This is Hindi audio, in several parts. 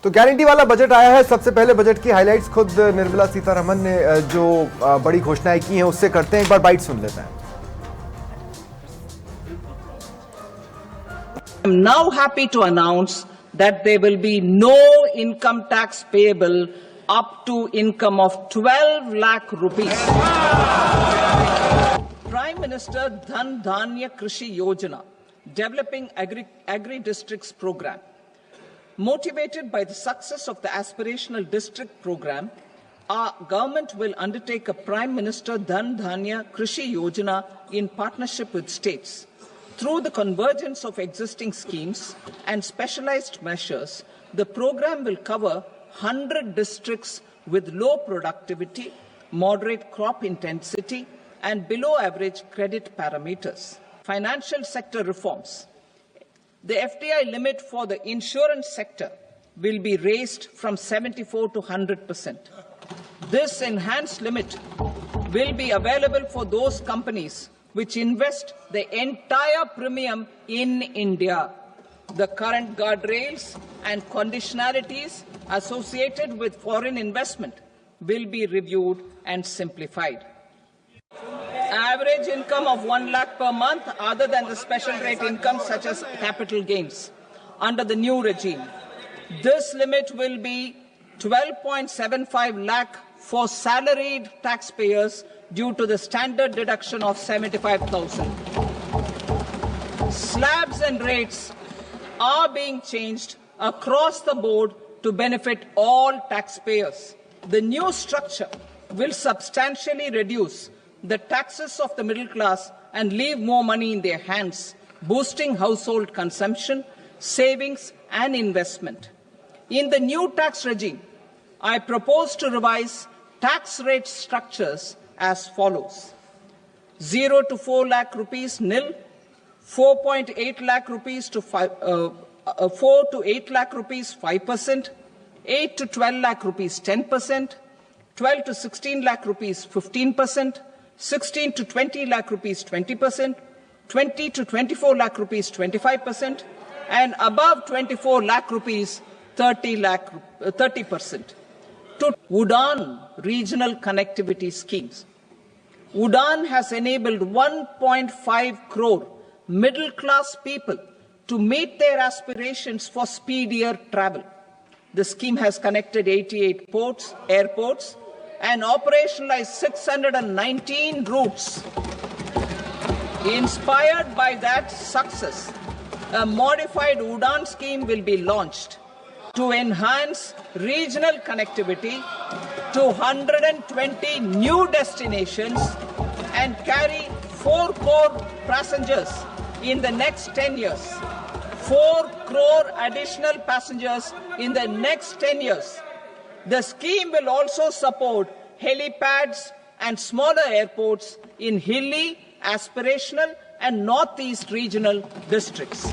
तो गारंटी वाला बजट आया है। सबसे पहले बजट की हाइलाइट्स खुद निर्मला सीतारमण ने जो बड़ी घोषणाएं की हैं उससे करते हैं, एक बार बाइट सुन लेते हैं। I'm now happy to announce that there will be no income tax payable up to income of 12 lakh rupees. Prime Minister Dhan Dhanya Krishi Yojana, developing agri-districts program. Motivated by the success of the aspirational district program, our government will undertake a Prime Minister Dhan Dhanya Krishi Yojana in partnership with states. Through the convergence of existing schemes and specialized measures, the program will cover 100 districts with low productivity, moderate crop intensity, and below average credit parameters. Financial sector reforms. The FDI limit for the insurance sector will be raised from 74 to 100%. This enhanced limit will be available for those companies which invest the entire premium in India. The current guardrails and conditionalities associated with foreign investment will be reviewed and simplified. Average income of 1 lakh per month other than the special rate income such as capital gains under the new regime. This limit will be 12.75 lakh for salaried taxpayers due to the standard deduction of 75,000. Slabs and rates are being changed across the board to benefit all taxpayers. The new structure will substantially reduce the taxes of the middle class and leave more money in their hands, boosting household consumption, savings and investment. In the new tax regime, I propose to revise tax rate structures as follows. 0 to 4 lakh rupees nil, 4.8 lakh rupees to 4 to 8 lakh rupees 5%, 8 to 12 lakh rupees 10%, 12 to 16 lakh rupees 15%, 16 to 20 lakh rupees 20%, 20 to 24 lakh rupees 25%, and above 24 lakh rupees 30%. To UDAN regional connectivity schemes. UDAN has enabled 1.5 crore middle class people to meet their aspirations for speedier travel. The scheme has connected 88 airports, and operationalized 619 routes. Inspired by that success, a modified UDAN scheme will be launched to enhance regional connectivity to 120 new destinations and carry 4 crore passengers in the next 10 years. 4 crore additional passengers in the next 10 years. The scheme will also support helipads and smaller airports in hilly, aspirational and northeast regional districts.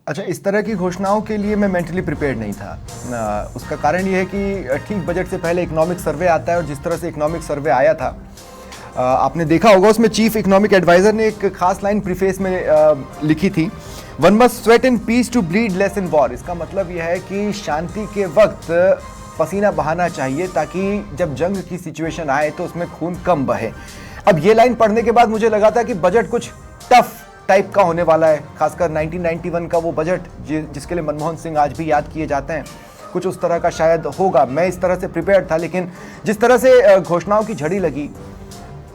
अच्छा, इस तरह की घोषणाओं के लिए मैं मेंटली प्रिपेयर्ड नहीं था। उसका कारण ये है कि ठीक बजट से पहले इकोनॉमिक सर्वे आता है और जिस तरह से इकोनॉमिक सर्वे आया था, आपने देखा होगा उसमें चीफ इकोनॉमिक एडवाइजर ने एक खास लाइन प्रीफेस में लिखी थी, one must sweat in peace to bleed less in war. इसका मतलब यह है कि शांति के वक्त पसीना बहाना चाहिए ताकि जब जंग की सिचुएशन आए तो उसमें खून कम बहे। अब ये लाइन पढ़ने के बाद मुझे लगा था कि बजट कुछ टफ टाइप का होने वाला है, खासकर 1991 का वो बजट जिसके लिए मनमोहन सिंह आज भी याद किए जाते हैं, कुछ उस तरह का शायद होगा। मैं इस तरह से प्रिपेयर्ड था, लेकिन जिस तरह से घोषणाओं की झड़ी लगी,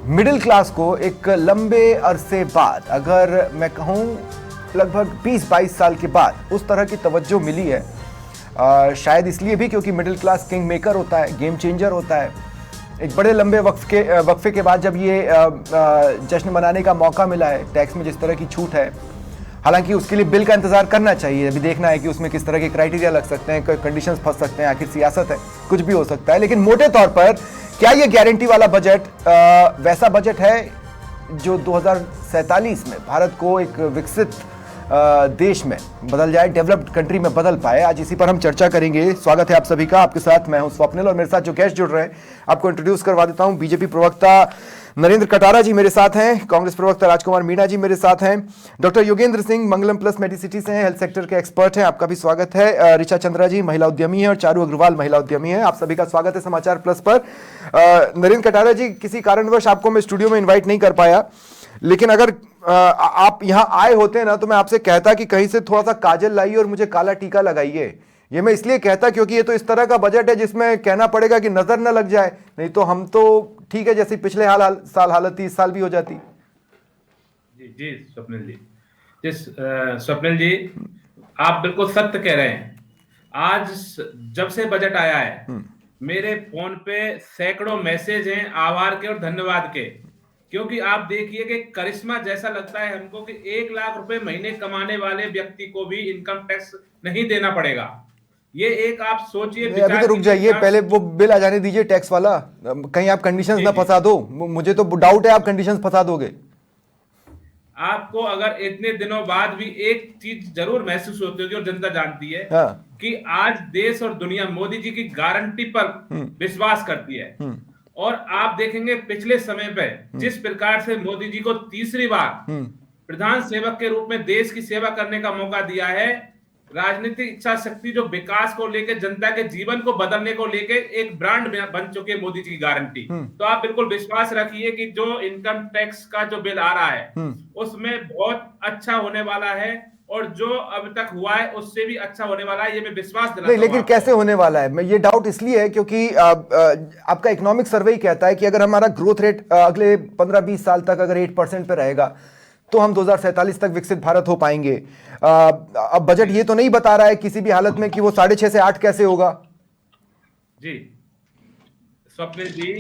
मिडिल क्लास को एक लंबे अरसे बाद, अगर मैं कहूँ लगभग 20-22 साल के बाद उस तरह की तवज्जो मिली है, शायद इसलिए भी क्योंकि मिडिल क्लास किंग मेकर होता है, गेम चेंजर होता है। एक बड़े लंबे वक्फे के बाद जब ये जश्न मनाने का मौका मिला है, टैक्स में जिस तरह की छूट है, हालांकि उसके लिए बिल का इंतजार करना चाहिए, अभी देखना है कि उसमें किस तरह के क्राइटेरिया लग सकते हैं, कंडीशंस फंस सकते हैं, आखिर सियासत है, कुछ भी हो सकता है। लेकिन मोटे तौर पर क्या ये गारंटी वाला बजट वैसा बजट है जो 2047 में भारत को एक विकसित देश में बदल जाए, डेवलप्ड कंट्री में बदल पाए? आज इसी पर हम चर्चा करेंगे। स्वागत है आप सभी का, आपके साथ मैं हूं स्वप्निल और मेरे साथ जो गेस्ट जुड़ रहे हैं आपको इंट्रोड्यूस करवा देता हूं। बीजेपी प्रवक्ता नरेंद्र कटारा जी मेरे साथ हैं, कांग्रेस प्रवक्ता राजकुमार मीणा जी मेरे साथ हैं, डॉक्टर योगेंद्र सिंह मंगलम प्लस मेडिसिटी से हैं, हेल्थ सेक्टर के एक्सपर्ट हैं, आपका भी स्वागत है। ऋचा चंद्रा जी महिला उद्यमी है और चारू अग्रवाल महिला उद्यमी है, आप सभी का स्वागत है समाचार प्लस पर। नरेंद्र कटारा जी, किसी कारणवश आपको मैं स्टूडियो में इन्वाइट नहीं कर पाया, लेकिन अगर आप यहाँ आए होते ना तो मैं आपसे कहता कि कहीं से थोड़ा सा काजल लाइए और मुझे काला टीका लगाइए। ये मैं इसलिए कहता क्योंकि ये तो इस तरह का बजट है जिसमें कहना पड़ेगा कि नजर न लग जाए, नहीं तो हम तो ठीक है जैसे पिछले साल हालत थी इस साल भी हो जाती। जी जी स्वप्निल जी, स्वप्निल जी आप बिल्कुल सत्य कह रहे हैं। आज जब से बजट आया है मेरे फोन पे सैकड़ों मैसेज हैं आभार के और धन्यवाद के, क्योंकि आप देखिए कि करिश्मा जैसा लगता है हमको कि 1 लाख रुपए महीने कमाने वाले व्यक्ति को भी इनकम टैक्स नहीं देना पड़ेगा। ये एक आप सोचिए। अभी तो रुक जाइए, पहले वो बिल आ जाने दीजिए टैक्स वाला, कहीं आप कंडीशंस ना फंसा दो। मुझे तो डाउट है आप कंडीशंस फंसा दोगे। आपको अगर इतने दिनों बाद भी एक चीज जरूर महसूस होती होगी और जनता जानती है कि आज देश और दुनिया मोदी जी की गारंटी पर विश्वास करती है। और आप देखेंगे पिछले समय पे जिस प्रकार से मोदी जी को तीसरी बार प्रधान सेवक के रूप में देश की सेवा करने का मौका दिया है, राजनीतिक इच्छा शक्ति जो विकास को लेकर जनता के जीवन को बदलने को लेकर एक ब्रांड बन चुके हैं मोदी जी की गारंटी। तो आप बिल्कुल विश्वास रखिए कि जो इनकम टैक्स का जो बिल आ रहा है उसमें बहुत अच्छा होने वाला है और जो अब तक हुआ है उससे भी अच्छा होने वाला है, ये मैं विश्वास दिलाता हूं। नहीं, लेकिन कैसे होने वाला है, मैं ये डाउट इसलिए है क्योंकि आपका इकोनॉमिक सर्वे ही कहता है कि अगर हमारा ग्रोथ रेट अगले 15-20 साल तक अगर 8% पे रहेगा तो हम 2047 तक विकसित भारत हो पाएंगे। अब बजट ये तो नहीं बता रहा है किसी भी हालत में कि वो 6.5 से 8 कैसे होगा। जी स्वप्निल जी,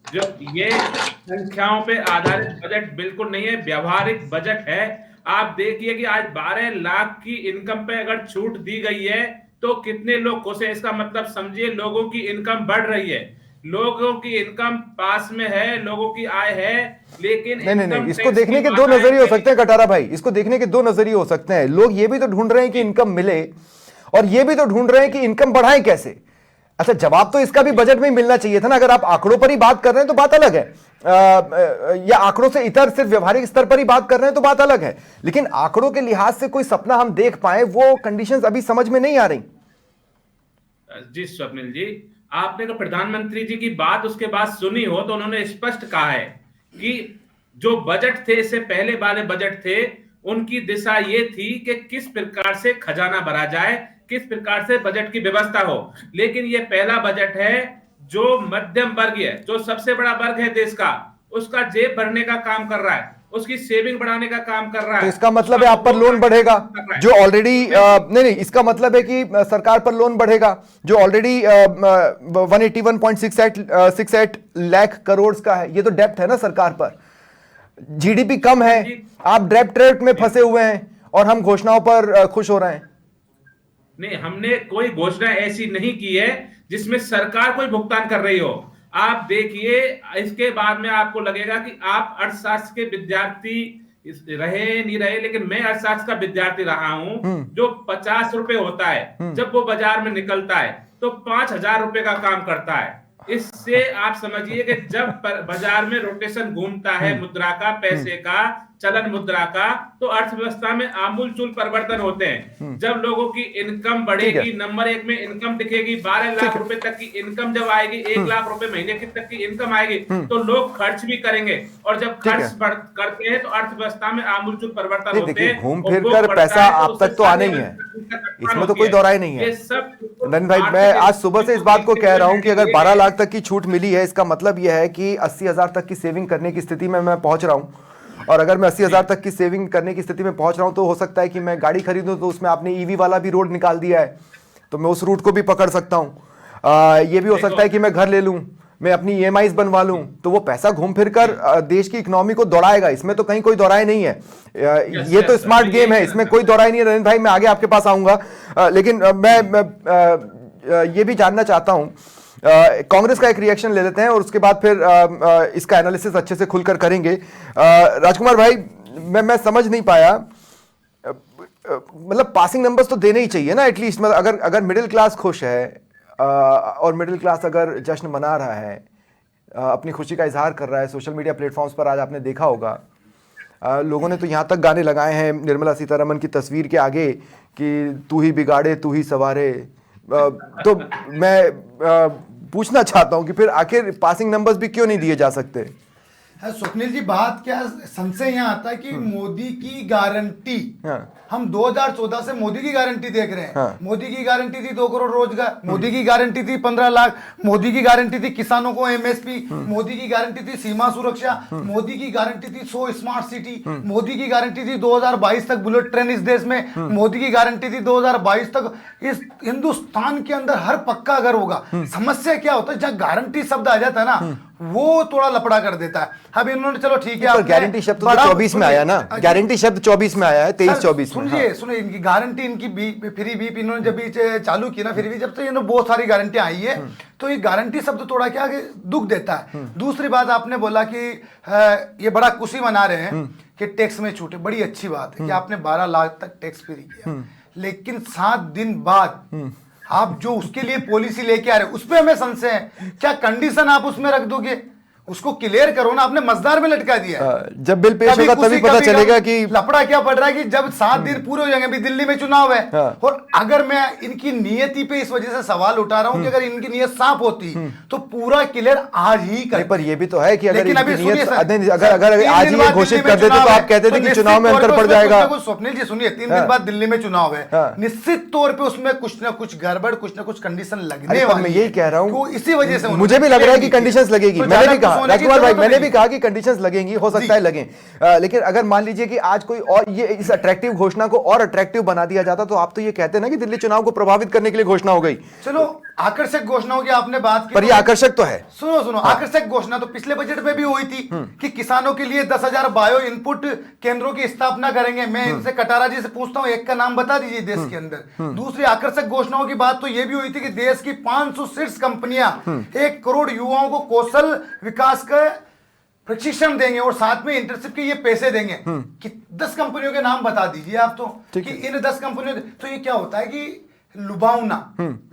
जो ये संख्याओं पे आधारित बजट बिल्कुल नहीं है, व्यवहारिक बजट है। आप देखिए कि आज 12 लाख की इनकम पे अगर छूट दी गई है तो कितने लोग खुश हैं। इसका मतलब समझिए लोगों की इनकम बढ़ रही है, लोगों की इनकम पास में है, लोगों की आय है, लेकिन नहीं, इसको देखने के दो नजरिए हो सकते हैं कटारा भाई, इसको देखने के दो नजरिए हो सकते हैं। लोग ये भी तो ढूंढ रहे हैं कि इनकम मिले और ये भी तो ढूंढ रहे हैं कि इनकम बढ़ाएं कैसे। अच्छा, जवाब तो इसका भी बजट में मिलना चाहिए था ना। अगर आप आंकड़ों पर ही बात कर रहे हैं तो बात अलग है, या आंकड़ों से इतर सिर्फ व्यवहारिक स्तर पर ही बात कर रहे हैं तो बात अलग है, लेकिन आंकड़ों के लिहाज से कोई सपना हम देख पाए वो कंडीशंस अभी समझ में नहीं आ रही। जी स्वप्निल जी, आपने तो प्रधानमंत्री जी की बात उसके बाद सुनी हो तो उन्होंने स्पष्ट कहा है कि जो बजट थे, इससे पहले वाले बजट थे, उनकी दिशा ये थी कि किस प्रकार से खजाना भरा जाए, किस प्रकार से बजट की व्यवस्था हो। लेकिन ये पहला बजट है जो मध्यम वर्गीय, जो सबसे बड़ा वर्ग है देश का, उसका जेब भरने का काम कर रहा है, उसकी सेविंग बढ़ाने का काम कर रहा है। तो इसका मतलब है आप पर लोन बढ़ेगा जो ऑलरेडी नहीं, इसका मतलब है कि सरकार पर लोन बढ़ेगा जो ऑलरेडी 181.68 लाख करोड़ का है। ये तो डेप्ट है ना सरकार पर, जीडीपी कम है, आप डेप्ट ट्रैप में फंसे हुए हैं और हम घोषणाओं पर खुश हो रहे हैं। नहीं, हमने कोई घोषणा ऐसी नहीं की है जिसमें सरकार कोई भुगतान कर रही हो। आप देखिए, इसके बाद में आपको लगेगा कि आप अर्थशास्त्र के विद्यार्थी रहे नहीं रहे, लेकिन मैं अर्थशास्त्र का विद्यार्थी रहा हूं। जो 50 रुपए होता है जब वो बाजार में निकलता है तो 5,000 रुपए का काम करता है। इससे आप समझिए कि जब बाजार में रोटेशन घूमता है मुद्रा का, पैसे का, चलन मुद्रा का, तो अर्थव्यवस्था में आमूलचूल परिवर्तन होते हैं। जब लोगों की इनकम बढ़ेगी, नंबर 1 में इनकम दिखेगी, 12 लाख रुपए तक की इनकम जब आएगी, 1 लाख रुपए महीने की तक की इनकम आएगी, तो लोग खर्च भी करेंगे, और जब खर्च करते हैं तो अर्थव्यवस्था में आमूलचूल परिवर्तन होते हैं। घूम फिर कर पैसा आप तक तो आना ही है, इसमें तो कोई दौराई नहीं है। नंदन भाई, मैं आज सुबह से इस बात को कह रहा हूं कि अगर 12 लाख तक की छूट मिली है, इसका मतलब यह है कि 80,000 तक की सेविंग करने की स्थिति में मैं पहुंच रहा हूं। और अगर मैं 80,000 तक की सेविंग करने की स्थिति में पहुंच रहा हूं तो हो सकता है कि मैं गाड़ी खरीदूं, तो उसमें आपने ईवी वाला भी रोड निकाल दिया है, तो मैं उस रूट को भी पकड़ सकता हूं। ये भी हो सकता है कि मैं घर ले लूं, मैं अपनी EMIs बनवा लूं, तो वो पैसा घूम फिर कर देश की इकोनॉमी को दौड़ाएगा। इसमें तो कहीं कोई दौड़ाई नहीं है। ये तो स्मार्ट गेम है, इसमें कोई दौड़ाई नहीं है। नरेंद्र भाई, मैं आगे आपके पास आऊंगा, लेकिन मैं ये भी जानना चाहता हूं, कांग्रेस का एक रिएक्शन ले लेते हैं और उसके बाद फिर इसका एनालिसिस अच्छे से खुलकर करेंगे। राजकुमार भाई, मैं समझ नहीं पाया, मतलब पासिंग नंबर्स तो देने ही चाहिए ना एटलीस्ट। मतलब अगर मिडिल क्लास खुश है और मिडिल क्लास अगर जश्न मना रहा है, अपनी खुशी का इजहार कर रहा है। सोशल मीडिया प्लेटफॉर्म्स पर आज आपने देखा होगा लोगों ने तो यहाँ तक गाने लगाए हैं निर्मला सीतारमण की तस्वीर के आगे कि तू ही बिगाड़े तू ही संवारे। तो मैं पूछना चाहता हूँ कि फिर आखिर पासिंग नंबर्स भी क्यों नहीं दिए जा सकते? स्वप्निल जी, बात क्या संशय यहाँ आता है कि मोदी की गारंटी, हम 2014 से मोदी की गारंटी देख रहे हैं। मोदी की गारंटी थी 2 करोड़ रोजगार, मोदी की गारंटी थी 15 लाख, मोदी की गारंटी थी किसानों को एमएसपी, मोदी की गारंटी थी सीमा सुरक्षा, मोदी की गारंटी थी 100 स्मार्ट सिटी, मोदी की गारंटी थी 2022 तक बुलेट ट्रेन इस देश में, मोदी की गारंटी थी 2022 तक इस हिंदुस्तान के अंदर हर पक्का घर होगा। समस्या क्या होता है, जहां गारंटी शब्द आ जाता है ना वो थोड़ा लपड़ा कर देता है। अब इन्होंने चलो ठीक है, गारंटी शब्द तो 24 में आया ना, गारंटी शब्द 24 में आया है, 23-24 में। सुनिए इनकी गारंटी, इनकी फ्री बीप इन्होंने जब भी चालू की ना, फिर भी जब से इन्होंने बहुत सारी गारंटी आई है, तो ये गारंटी शब्द थोड़ा क्या दुख देता है। दूसरी बात आपने बोला कि ये बड़ा खुशी मना रहे हैं कि टैक्स में छूटे, बड़ी अच्छी बात है कि आपने 12 लाख तक टैक्स फ्री किया, लेकिन 7 दिन बाद आप जो उसके लिए पॉलिसी लेके आ रहे हो उस पर हमें संशय है। क्या कंडीशन आप उसमें रख दोगे? उसको क्लियर करो ना, आपने मजदार में लटका दिया। जब बिल पेश होगा तभी पता चलेगा कि लफड़ा क्या पड़ रहा है कि जब 7 दिन पूरे हो जाएंगे, अभी दिल्ली में चुनाव है। और अगर मैं इनकी नियति पे इस वजह से सवाल उठा रहा हूं कि अगर इनकी नियत साफ होती तो पूरा क्लियर आज ही कर। पर ये भी तो है कि अगर लेकिन अभी सुनिए अगर आज ये घोषित कर देते तो आप कहते थे कि चुनाव में अंतर पड़ जाएगा। स्वप्निल जी सुनिए, 3 दिन बाद दिल्ली में चुनाव है, निश्चित तौर पर उसमें कुछ ना कुछ गड़बड़, कुछ ना कुछ कंडीशन लगने वाली। मैं यही कह रहा हूँ, इसी वजह से मुझे भी लग रहा है कि कंडीशंस लगेगी। मैंने भी कहा, राजकुमार भाई, मैंने भी कहा कि कंडीशंस लगेंगी, हो सकता है लगें, लेकिन अगर मान लीजिए कि आज कोई और ये इस अट्रैक्टिव घोषणा को और अट्रैक्टिव बना दिया जाता तो आप तो ये कहते ना कि दिल्ली चुनाव को प्रभावित करने के लिए घोषणा हो गई। चलो आकर्षक घोषणाओं की आपने बात की, पर ये आकर्षक तो है। सुनो आकर्षक घोषणा तो पिछले बजट में भी हुई थी कि किसानों के लिए 10,000 बायो इनपुट केंद्रों की स्थापना करेंगे। मैं इनसे कटारा जी से पूछता हूं, एक का नाम बता दीजिए देश के अंदर। दूसरी आकर्षक घोषणाओं की बात तो यह भी हुई थी कि देश की 500 शीर्ष कंपनियां 1 करोड़ युवाओं को कौशल विकास का प्रशिक्षण देंगे और साथ में इंटर्नशिप के ये पैसे देंगे। कि 10 कंपनियों के नाम बता दीजिए आप तो, कि इन 10 कंपनियों। तो ये क्या होता है कि लुभावना,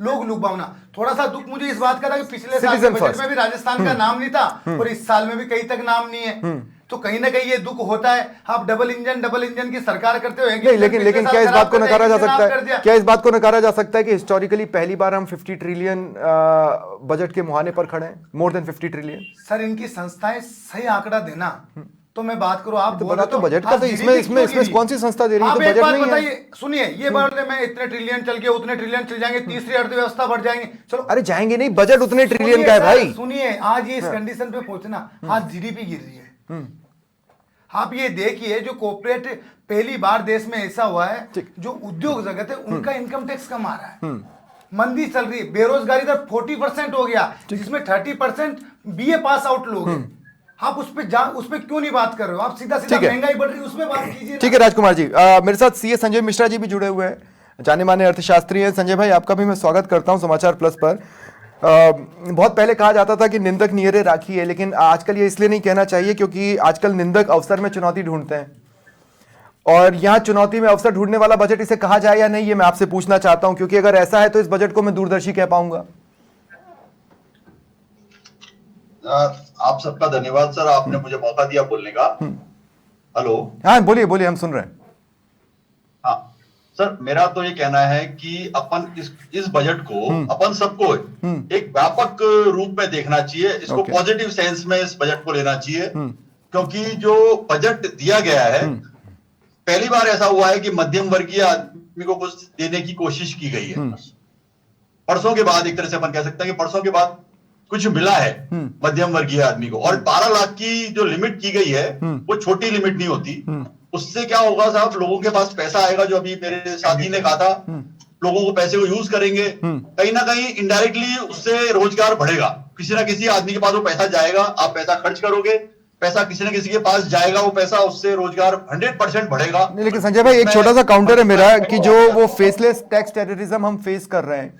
लोग लुभावना। थोड़ा सा दुख मुझे इस बात का था कि पिछले साल के बजट में भी राजस्थान का नाम नहीं था और इस साल में भी कहीं तक नाम नहीं है। तो कहीं ना कहीं ये दुख होता है। आप डबल इंजन की सरकार करते हो, लेकिन क्या इस बात को नकारा जा सकता है, क्या इस बात को नकारा जा सकता है कि हिस्टोरिकली पहली बार हम 50 ट्रिलियन बजट के मुहाने पर खड़े हैं, मोर देन 50 ट्रिलियन। सर इनकी संस्थाएं सही आंकड़ा देना तो मैं बात करूं, आप बोला तो बजट का, तो इसमें कौन सी संस्था दे रही है? तो बजट नहीं बताइए। सुनिए, ये बोलते मैं इतने ट्रिलियन चल गए, उतने ट्रिलियन चल जाएंगे, तीसरी अर्थव्यवस्था बढ़ जाएंगे। चलो, अरे जाएंगे नहीं, बजट उतने ट्रिलियन का है भाई। सुनिए, आज ये इस कंडीशन पे पहुंचना, आज जीडीपी गिर रही है। आप ये देखिए, जो कॉर्पोरेट पहली बार देश में ऐसा हुआ है, जो उद्योग जगत है उनका इनकम टैक्स कम आ रहा है। मंदी चल रही है, बेरोजगारी दर 40% हो गया, जिसमें 30% बीए पास आउट लोग हैं। आप उस पे क्यों नहीं बात कर रहे हो? आप सीधा महंगाई बढ़ रही है, उस पे बात कीजिए। ठीक है राजकुमार जी, मेरे साथ सीए संजय मिश्रा जी भी जुड़े हुए हैं, जाने माने अर्थशास्त्री हैं। संजय भाई, आपका भी मैं स्वागत करता हूं समाचार प्लस पर। बहुत पहले कहा जाता था कि निंदक नियरे राखी है, लेकिन आजकल ये इसलिए नहीं कहना चाहिए क्योंकि आजकल निंदक अवसर में चुनौती ढूंढते हैं, और यहां चुनौती में अवसर ढूंढने वाला बजट इसे कहा जाए या नहीं, ये मैं आपसे पूछना चाहता हूं, क्योंकि अगर ऐसा है तो इस बजट को मैं दूरदर्शी कह पाऊंगा। आप सबका धन्यवाद सर, आपने मुझे मौका दिया बोलने का। हेलो, हाँ बोलिए, हम सुन रहे हैं। हाँ सर, मेरा तो ये कहना है कि अपन इस बजट को अपन सबको एक व्यापक रूप में देखना चाहिए। इसको पॉजिटिव सेंस में इस बजट को लेना चाहिए, क्योंकि जो बजट दिया गया है, पहली बार ऐसा हुआ है कि मध्यम वर्गीय आदमी को कुछ देने की कोशिश की गई है। परसों के बाद, एक तरह से अपन कह सकते हैं कि परसों के बाद कुछ मिला है मध्यम वर्गीय आदमी को। और 12 लाख की जो लिमिट की गई है वो छोटी लिमिट नहीं होती। उससे क्या होगा साहब, लोगों के पास पैसा आएगा, जो अभी मेरे साथी ने कहा था, लोगों को पैसे को यूज करेंगे, कहीं ना कहीं इनडायरेक्टली उससे रोजगार बढ़ेगा। किसी ना किसी आदमी के पास वो पैसा जाएगा, आप पैसा खर्च करोगे, पैसा किसी न किसी के पास जाएगा, वो पैसा उससे रोजगार 100% बढ़ेगा। लेकिन संजय भाई, एक छोटा सा काउंटर है मेरा कि जो वो फेसलेस टैक्स टेररिज्म हम फेस कर रहे हैं,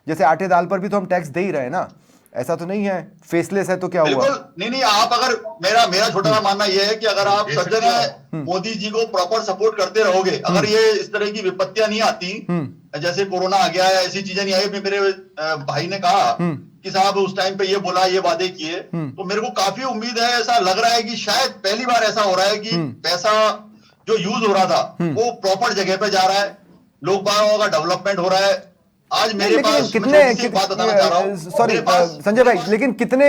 जैसे आटे दाल पर भी तो हम टैक्स दे ही रहे हैं ना, ऐसा तो नहीं है फेसलेस है तो क्या हुआ? नहीं, आप अगर मेरा छोटा सा मानना यह है कि अगर आप सज्जन मोदी जी को प्रॉपर सपोर्ट करते रहोगे, अगर ये इस तरह की विपत्तियां नहीं आती, जैसे कोरोना आ गया है, ऐसी चीजें नहीं आई। मेरे भाई ने कहा कि साहब उस टाइम पे ये बोला, ये वादे किए, तो मेरे को काफी उम्मीद है, ऐसा लग रहा है कि शायद पहली बार ऐसा हो रहा है कि पैसा जो यूज हो रहा था वो प्रॉपर जगह पे जा रहा है, लोग बागों का डेवलपमेंट हो रहा है। आज मेरे लेकिन पास कितने बात बताना चाह रहा हूं, सॉरी संजय भाई, लेकिन कितने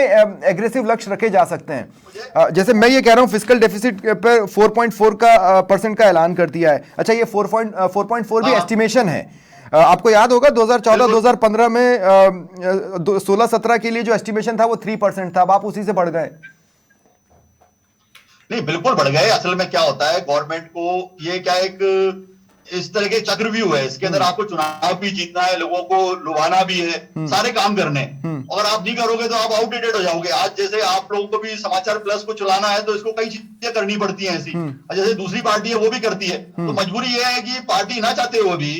एग्रेसिव लक्ष्य रखे जा सकते हैं? जैसे मैं ये कह रहा हूं फिस्कल डेफिसिट पर 4.4 का परसेंट का ऐलान कर दिया है। अच्छा, ये 4.4 भी एस्टिमेशन है। आपको याद होगा 2014-2015 में 16-17 के लिए जो एस्टिमेशन था वो 3% था, अब आप उसी से बढ़ गए। नहीं, बिल्कुल बढ़ गए। असल में क्या होता है, गवर्नमेंट को ये क्या एक इस तरह के चक्रव्यूह है, इसके अंदर आपको चुनाव भी जीतना है, लोगों को लुभाना भी है, सारे काम करने। अगर आप नहीं करोगे तो आप आउटडेटेड हो जाओगे। आज जैसे आप लोगों को भी समाचार प्लस को चलाना है तो इसको कई चीजें करनी पड़ती हैं ऐसी, और जैसे दूसरी पार्टी है वो भी करती है, तो मजबूरी ये है कि पार्टी ना चाहते हुए भी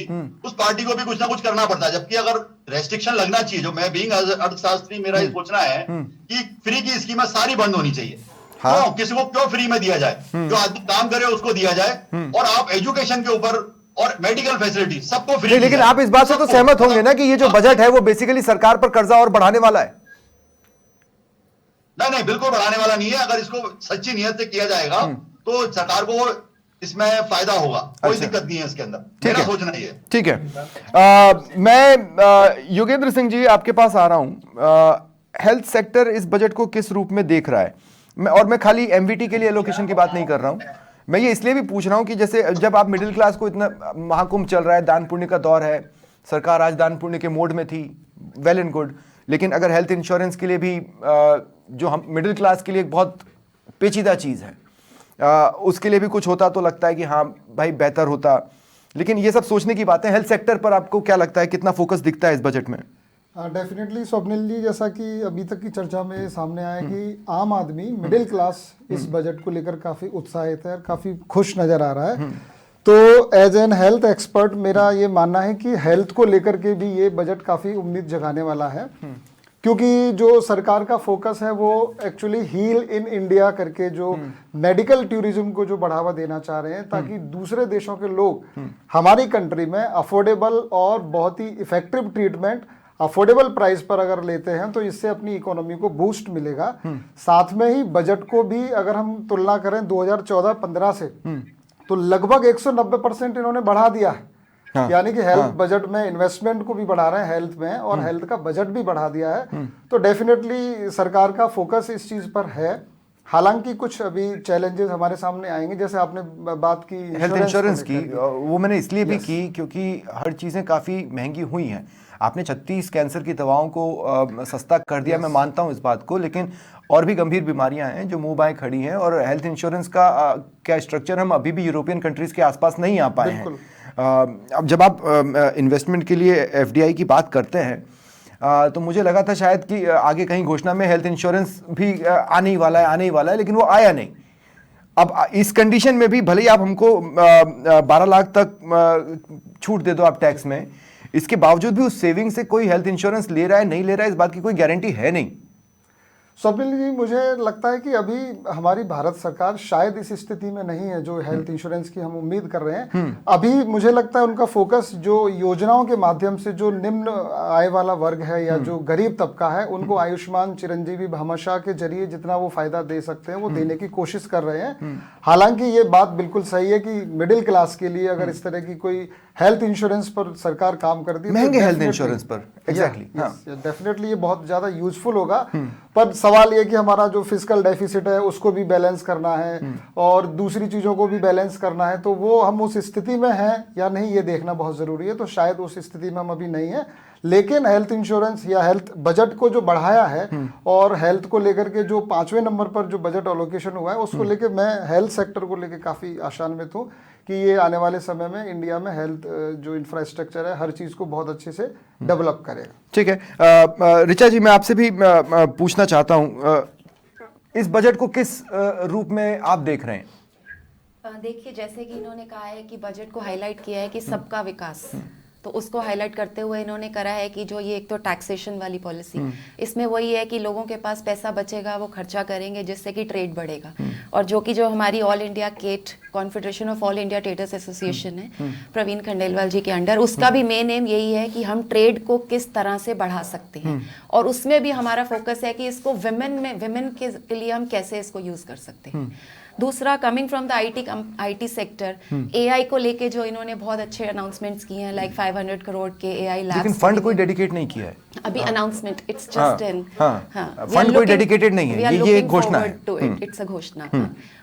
उस पार्टी को भी कुछ ना कुछ करना पड़ता है। जबकि अगर रेस्ट्रिक्शन लगना चाहिए, जो मैं बीइंग अर्थशास्त्री मेरा ये सोचना है कि फ्री की स्कीमें सारी बंद होनी चाहिए। हाँ। किसी को क्यों फ्री में दिया जाए? जो आदमी काम करे उसको दिया जाए, और आप एजुकेशन के ऊपर और मेडिकल फैसिलिटी सबको फ्री। लेकिन आप इस बात से तो सहमत होंगे ना कि ये जो बजट है वो बेसिकली सरकार पर कर्जा और बढ़ाने वाला है? नहीं नहीं, बिल्कुल बढ़ाने वाला नहीं है। अगर इसको सच्ची नियत से किया जाएगा तो सरकार को इसमें फायदा होगा, कोई दिक्कत नहीं है इसके अंदर। मेरा सोचना ये है। ठीक है। मैं योगेंद्र सिंह जी आपके पास आ रहा हूं। हेल्थ सेक्टर इस बजट को किस रूप में देख रहा है? मैं खाली एमवीटी के लिए एलोकेशन की बात नहीं कर रहा हूं, मैं ये इसलिए भी पूछ रहा हूं कि जैसे जब आप मिडिल क्लास को इतना महाकुंभ चल रहा है, दान पुण्य का दौर है, सरकार आज दान पुण्य के मोड में थी, वेल एंड गुड, लेकिन अगर हेल्थ इंश्योरेंस के लिए भी जो हम मिडिल क्लास के लिए एक बहुत पेचीदा चीज़ है, उसके लिए भी कुछ होता तो लगता है कि हाँ भाई बेहतर होता। लेकिन ये सब सोचने की बातें, हेल्थ सेक्टर पर आपको क्या लगता है, कितना फोकस दिखता है इस बजट में? डेफिनेटली स्वप्निल जी, जैसा कि अभी तक की चर्चा में सामने आया कि आम आदमी, मिडिल क्लास इस बजट को लेकर काफ़ी उत्साहित है, काफ़ी खुश नज़र आ रहा है। तो एज एन हेल्थ एक्सपर्ट मेरा ये मानना है कि हेल्थ को लेकर के भी ये बजट काफ़ी उम्मीद जगाने वाला है, क्योंकि जो सरकार का फोकस है वो एक्चुअली हील इन इंडिया करके जो मेडिकल टूरिज्म को जो बढ़ावा देना चाह रहे हैं, ताकि दूसरे देशों के लोग हमारी कंट्री में अफोर्डेबल और बहुत ही इफेक्टिव ट्रीटमेंट अफोर्डेबल प्राइस पर अगर लेते हैं तो इससे अपनी इकोनॉमी को बूस्ट मिलेगा। साथ में ही बजट को भी अगर हम तुलना करें 2014-15 से, तो लगभग 190% इन्होंने बढ़ा दिया है। हाँ, यानी कि हेल्थ बजट में इन्वेस्टमेंट को भी बढ़ा रहे हैं हेल्थ में, और हेल्थ का बजट भी बढ़ा दिया है। तो डेफिनेटली सरकार का फोकस इस चीज पर है। हालांकि कुछ अभी चैलेंजेस हमारे सामने आएंगे, जैसे आपने बात की हेल्थ इंश्योरेंस की, वो मैंने इसलिए भी की क्योंकि हर चीज़ें काफ़ी महंगी हुई हैं। आपने 36 कैंसर की दवाओं को सस्ता कर दिया, मैं मानता हूं इस बात को, लेकिन और भी गंभीर बीमारियां हैं जो मुंह बाएं खड़ी हैं, और हेल्थ इंश्योरेंस का क्या स्ट्रक्चर हम अभी भी यूरोपियन कंट्रीज़ के आसपास नहीं आ पाए हैं। अब जब आप इन्वेस्टमेंट के लिए एफडीआई की बात करते हैं तो मुझे लगा था शायद कि आगे कहीं घोषणा में हेल्थ इंश्योरेंस भी आने ही वाला है, लेकिन वो आया नहीं। अब इस कंडीशन में भी भले ही आप हमको 12 लाख तक छूट दे दो आप टैक्स में, इसके बावजूद भी उस सेविंग से कोई हेल्थ इंश्योरेंस ले रहा है नहीं ले रहा है, इस बात की कोई गारंटी है नहीं। स्वप्निल जी, मुझे लगता है कि अभी हमारी भारत सरकार शायद इस स्थिति में नहीं है जो हेल्थ इंश्योरेंस की हम उम्मीद कर रहे हैं। अभी मुझे लगता है उनका फोकस जो योजनाओं के माध्यम से जो निम्न आय वाला वर्ग है या जो गरीब तबका है, उनको आयुष्मान चिरंजीवी भामाशाह के जरिए जितना वो फायदा दे सकते हैं वो देने की कोशिश कर रहे हैं। हालांकि ये बात बिल्कुल सही है कि मिडिल क्लास के लिए अगर इस तरह की कोई हेल्थ इंश्योरेंस पर सरकार काम करती है, महंगे हेल्थ इंश्योरेंस पर, एग्जैक्टली, डेफिनेटली ये बहुत ज्यादा यूजफुल होगा। पर सवाल ये कि हमारा जो फिस्कल डेफिसिट है उसको भी बैलेंस करना है और दूसरी चीजों को भी बैलेंस करना है, तो वो हम उस स्थिति में हैं या नहीं ये देखना बहुत जरूरी है। तो शायद उस स्थिति में हम अभी नहीं है, लेकिन हेल्थ इंश्योरेंस या हेल्थ बजट को जो बढ़ाया है और हेल्थ को लेकर के जो 5वें नंबर पर जो बजट एलोकेशन हुआ है उसको लेकर मैं हेल्थ सेक्टर को लेकर काफी आशान्वित हूँ कि ये आने वाले समय में इंडिया में हेल्थ जो इंफ्रास्ट्रक्चर है हर चीज को बहुत अच्छे से डेवलप करेगा। ठीक है, ऋचा जी, मैं आपसे भी पूछना चाहता हूँ, इस बजट को किस रूप में आप देख रहे हैं? देखिए, जैसे कि इन्होंने कहा है कि बजट को हाईलाइट किया है कि सबका विकास, तो उसको हाईलाइट करते हुए इन्होंने करा है कि जो ये एक तो टैक्सेशन वाली पॉलिसी, इसमें वही है कि लोगों के पास पैसा बचेगा वो खर्चा करेंगे जिससे कि ट्रेड बढ़ेगा, और जो कि जो हमारी all India CAIT confederation of all India traders association है प्रवीण खंडेलवाल जी के अंडर, उसका भी मेन एम यही है कि हम ट्रेड को किस तरह से बढ़ा सकते हैं, और उसमें भी हमारा फोकस है कि इसको विमेन के लिए हम कैसे इसको यूज कर सकते हैं। दूसरा, coming from the IT sector, AI को लेके जो इन्होंने बहुत अच्छे अनाउंसमेंट्स किए हैं, लाइक 500 करोड़ के एआई लैब्स, लेकिन फंड कोई डेडिकेट नहीं किया है अभी announcement, it's just in, fund कोई डेडिकेटेड नहीं है, ये एक घोषणा है, इट्स अ घोषणा।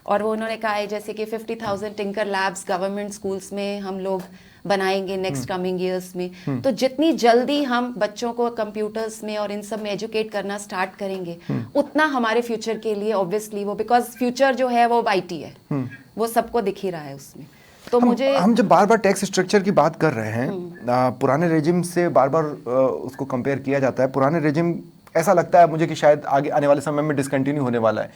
और वो उन्होंने कहा है जैसे कि 50,000 टिंकर लैब्स गवर्नमेंट स्कूल्स में हम लोग बनाएंगे नेक्स्ट कमिंग ईयर्स में। तो जितनी जल्दी हम बच्चों को कंप्यूटर्स में और इन सब में एजुकेट करना स्टार्ट करेंगे, उतना हमारे फ्यूचर के लिए ऑब्वियसली वो, बिकॉज फ्यूचर जो है वो आईटी है, वो सबको दिख ही रहा है उसमें। तो मुझे हम जब बार बार टैक्स स्ट्रक्चर की बात कर रहे हैं, पुराने रेजिम से बार बार उसको कंपेयर किया जाता है। पुराने रेजिम ऐसा लगता है मुझे कि शायद आगे आने वाले समय में डिसकंटिन्यू होने वाला है,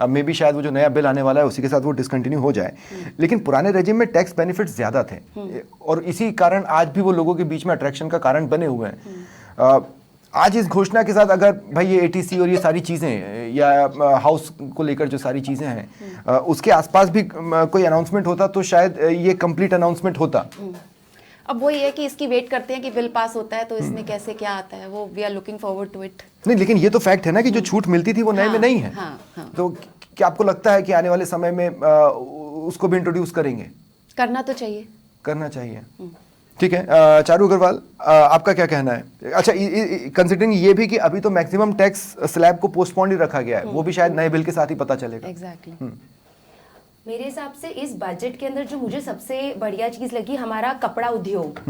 मे बी शायद वो जो नया बिल आने वाला है उसी के साथ वो डिसकंटिन्यू हो जाए। लेकिन पुराने रेजिम में टैक्स बेनिफिट्स ज़्यादा थे, और इसी कारण आज भी वो लोगों के बीच में अट्रैक्शन का कारण बने हुए हैं। आज इस घोषणा के साथ अगर भाई ये एटीसी और ये सारी चीज़ें या हाउस को लेकर जो सारी चीज़ें हैं उसके आसपास भी कोई अनाउंसमेंट होता तो शायद ये कंप्लीट अनाउंसमेंट होता। अब वो ये है कि इसकी वेट करते हैं कि बिल पास होता है तो इसमें कैसे क्या आता है, वो we are looking forward to it. नहीं, लेकिन ये तो फैक्ट है ना कि जो छूट मिलती थी वो नए में नहीं है। तो क्या आपको लगता है कि आने वाले समय में उसको भी इंट्रोड्यूस करेंगे? करना तो चाहिए, करना चाहिए। ठीक है, चारू अग्रवाल, आपका क्या कहना है? अच्छा, कंसिडरिंग ये भी कि अभी तो मैक्सिमम टैक्स स्लैब को पोस्टपोन ही रखा गया है, वो भी शायद नए बिल के साथ ही पता चलेगा। एग्जैक्टली। मेरे हिसाब से इस बजट के अंदर जो मुझे सबसे बढ़िया चीज लगी, हमारा कपड़ा उद्योग।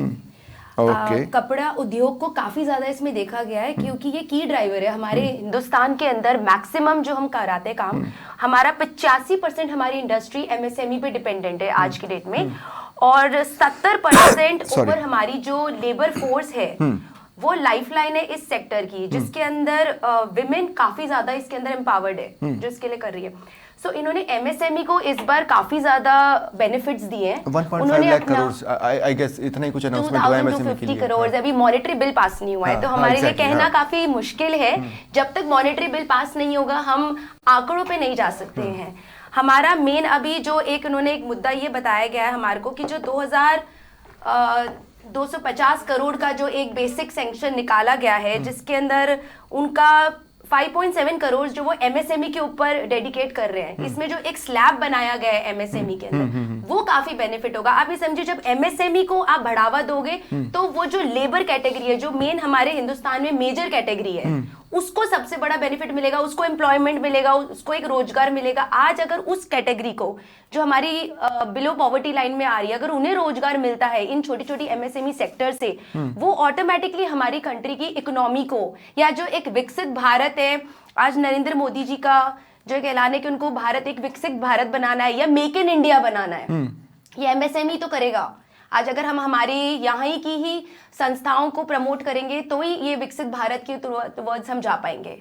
कपड़ा उद्योग को काफी ज्यादा इसमें देखा गया है, क्योंकि ये की ड्राइवर है हमारे हिंदुस्तान के अंदर। मैक्सिमम जो हम कराते काम, हमारा 85% हमारी इंडस्ट्री एमएसएमई पे डिपेंडेंट है आज की डेट में, और 70% ऊपर हमारी जो लेबर फोर्स है वो लाइफलाइन है इस सेक्टर की, जिसके अंदर विमेन काफी ज्यादा इसके अंदर एम्पावर्ड है, जो इसके लिए कर रही है। सो इन्होंने एमएसएमई को इस बार काफी ज्यादा बेनिफिट्स दिए हैं। 1.5 लाख करोड़, आई गेस इतना ही कुछ अनाउंसमेंट हुआ है एमएसएमई के लिए। 2,250 करोड़, अभी मॉनेटरी बिल पास नहीं हुआ है, तो हमारे लिए कहना काफी मुश्किल है। जब तक मॉनेटरी बिल पास नहीं होगा हम आंकड़ों पे नहीं जा सकते हैं। हमारा मेन अभी जो एक उन्होंने एक मुद्दा ये बताया गया है हमारे को कि जो 250 करोड़ का जो एक बेसिक सैंक्शन निकाला गया है, जिसके अंदर उनका 5.7 करोड़ जो वो एमएसएमई के ऊपर डेडिकेट कर रहे हैं, इसमें जो एक स्लैब बनाया गया है एमएसएमई के अंदर, वो काफी बेनिफिट होगा। आप ये समझिए, जब एमएसएमई को आप बढ़ावा दोगे तो वो जो लेबर कैटेगरी है, जो मेन हमारे हिंदुस्तान में मेजर कैटेगरी है, उसको सबसे बड़ा बेनिफिट मिलेगा, उसको एम्प्लॉयमेंट मिलेगा, उसको एक रोजगार मिलेगा। आज अगर उस कैटेगरी को, जो हमारी बिलो पॉवर्टी लाइन में आ रही है, अगर उन्हें रोजगार मिलता है इन छोटी छोटी एमएसएमई सेक्टर से, वो ऑटोमेटिकली हमारी कंट्री की इकोनॉमी को, या जो एक विकसित भारत है, आज नरेंद्र मोदी जी का जो एक ऐलान है कि उनको भारत एक विकसित भारत बनाना है या मेक इन इंडिया बनाना है, ये एमएसएमई तो करेगा। आज अगर हम हमारी यहाँ की ही संस्थाओं को प्रमोट करेंगे तो ही ये विकसित भारत के टुवर्ड्स हम जा पाएंगे।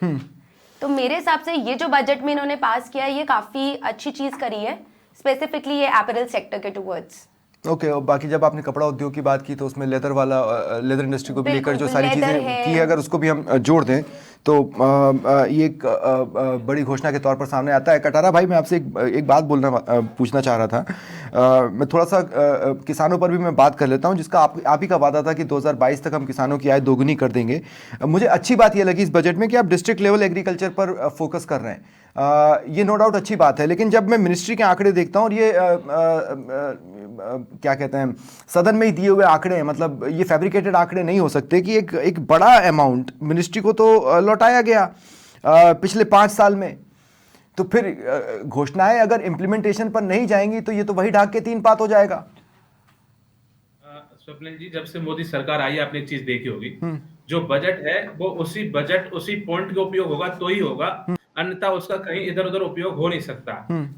तो मेरे हिसाब से ये जो बजट में इन्होंने पास किया, ये काफी अच्छी चीज करी है, स्पेसिफिकली ये अपैरल सेक्टर के टुवर्ड्स। ओके, और बाकी जब आपने कपड़ा उद्योग की बात की तो उसमें लेदर इंडस्ट्री को भी लेकर जो सारी चीज़ें की है, अगर उसको भी हम जोड़ दें तो ये एक बड़ी घोषणा के तौर पर सामने आता है। कटारा भाई, मैं आपसे एक बात पूछना चाह रहा था। मैं थोड़ा सा किसानों पर भी मैं बात कर लेता हूं, जिसका आप ही का वादा था कि 2022 तक हम किसानों की आय दोगुनी कर देंगे। मुझे अच्छी बात ये लगी इस बजट में कि आप डिस्ट्रिक्ट लेवल एग्रीकल्चर पर फोकस कर रहे हैं। ये नो डाउट अच्छी बात है, लेकिन जब मैं मिनिस्ट्री के आंकड़े देखता हूँ और ये क्या कहते हैं, सदन में ही दिए हुए आंकड़े हैं, मतलब ये फैब्रिकेटेड आंकड़े नहीं हो सकते कि एक बड़ा अमाउंट मिनिस्ट्री को तो लौटाया गया पिछले 5 साल में। तो फिर घोषणाएं अगर इम्प्लीमेंटेशन पर नहीं जाएंगी तो ये तो वही ढाक के 3 पात हो जाएगा। स्वप्निल जी, जब से मोदी सरकार आई, आपने एक चीज देखी होगी, जो बजट है वो उसी पॉइंट का उपयोग होगा तो ही होगा, अन्यथा उसका कहीं इधर उधर उपयोग हो नहीं सकता।